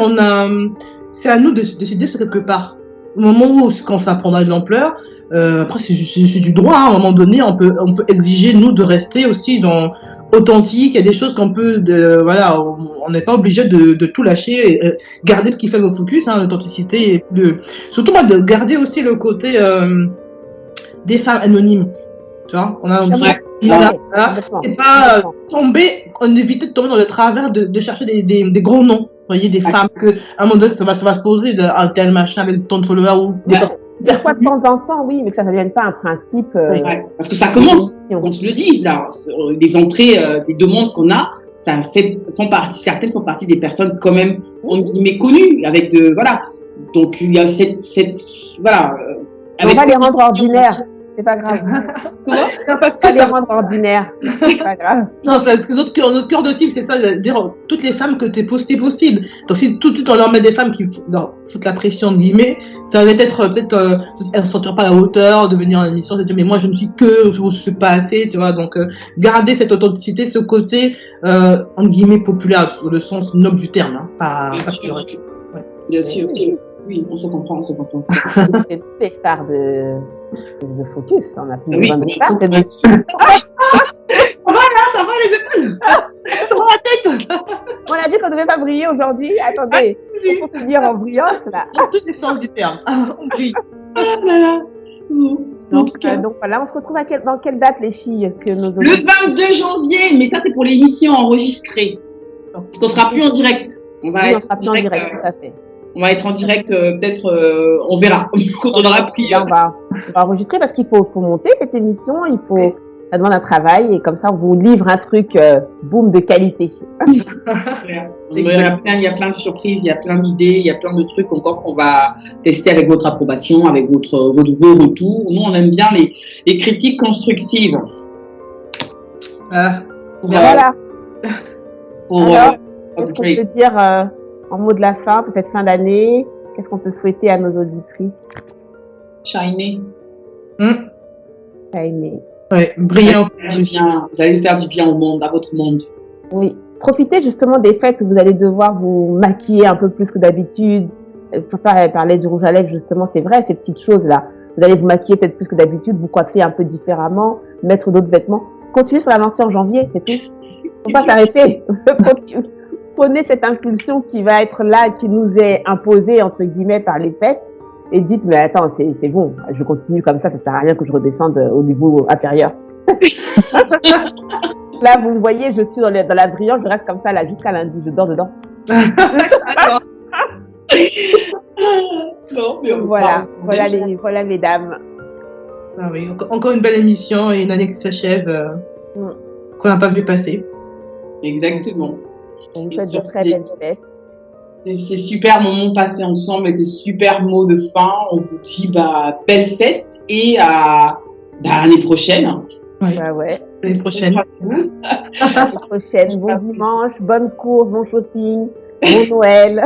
c'est à nous de décider ça quelque part. Au moment où, quand ça prendra de l'ampleur, après c'est du droit, hein, à un moment donné, on peut exiger nous de rester aussi authentique. Il y a des choses qu'on peut, voilà, on n'est pas obligé de tout lâcher, et garder ce qui fait vos focus, hein, l'authenticité, et surtout moi de garder aussi le côté des femmes anonymes. Tu vois, on a et pas on évite de tomber dans le travers de chercher des gros noms. Vous voyez, des femmes que, à un moment donné, ça va se poser un tel machin avec tant de followers ou des fois de temps en temps, oui, mais que ça ne devienne pas un principe. Parce que ça commence, qu'on se le dise, là, les entrées, les demandes qu'on a, certaines font partie des personnes quand même, on guillemets, connues, avec voilà. Donc, il y a voilà. On va les rendre ordinaires. C'est pas grave. Parce que les rendre ordinaires. C'est pas grave. Non, parce que notre cœur de cible, c'est ça, de dire toutes les femmes que t'es possible. Donc si tout de suite on leur met des femmes qui foutent la pression, de guillemets, ça va peut-être elles ne se sentiront pas à la hauteur de venir en émission, de dire mais moi je ne suis je suis pas assez, tu vois. Donc garder cette authenticité, ce côté en guillemets populaire, dans le sens noble du terme, hein, pas Bien sûr. Oui, on se comprend. C'est toutes les stars de Focus. On a plus besoin de stars. Ça va les épaules. Ça va la tête. On a dit qu'on ne devait pas briller aujourd'hui. Attendez, il faut finir en brillance là. Dans tous les sens du terme. On brille. Donc voilà, on se retrouve dans quelle date les filles Le 22 janvier, mais ça c'est pour l'émission enregistrée. Parce qu'on sera plus en direct. On sera plus en direct, tout à fait. On va être en direct, peut-être, on verra, quand on aura pris. On va enregistrer parce qu'il faut monter cette émission, ça demande un travail et comme ça on vous livre un truc, boom, de qualité. Il y a plein de surprises, il y a plein d'idées, il y a plein de trucs encore qu'on va tester avec votre approbation, avec vos retours. Nous, on aime bien les critiques constructives. Voilà. Alors, qu'est-ce qu'on peut dire en mot de la fin, pour cette fin d'année, qu'est-ce qu'on peut souhaiter à nos auditrices? Shiner. Shiner. Oui, brillant. Vous allez faire du bien au monde, à votre monde. Oui. Profitez justement des fêtes où vous allez devoir vous maquiller un peu plus que d'habitude. Pour parler du rouge à lèvres, justement, c'est vrai, ces petites choses-là. Vous allez vous maquiller peut-être plus que d'habitude, vous coiffer un peu différemment, mettre d'autres vêtements. Continuez sur la lancée en janvier, c'est tout. Faut pas s'arrêter. Prenez cette impulsion qui va être là, qui nous est imposée, entre guillemets, par les fêtes, et dites, mais attends, c'est bon, je continue comme ça sert à rien que je redescende au niveau inférieur. Là, vous me voyez, je suis dans la brillante, je reste comme ça, là, jusqu'à lundi, je dors dedans. Non, mais voilà, mesdames. Ah oui, encore une belle émission et une année qui s'achève, qu'on n'a pas vu passer. Exactement. On vous souhaite de très belles fêtes. C'est super moment passé ensemble et c'est super mot de fin. On vous dit belle fête et à l'année prochaine. Bah ouais. L'année prochaine. L'année prochaine. Bon dimanche, bonne course, bon shopping, bon Noël.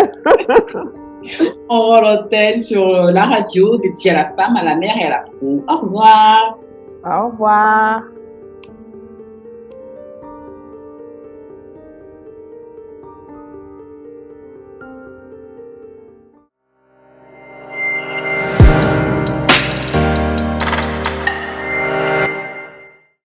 On rend l'antenne sur la radio dédiée à la femme, à la mère et à la pro. Au revoir. Au revoir.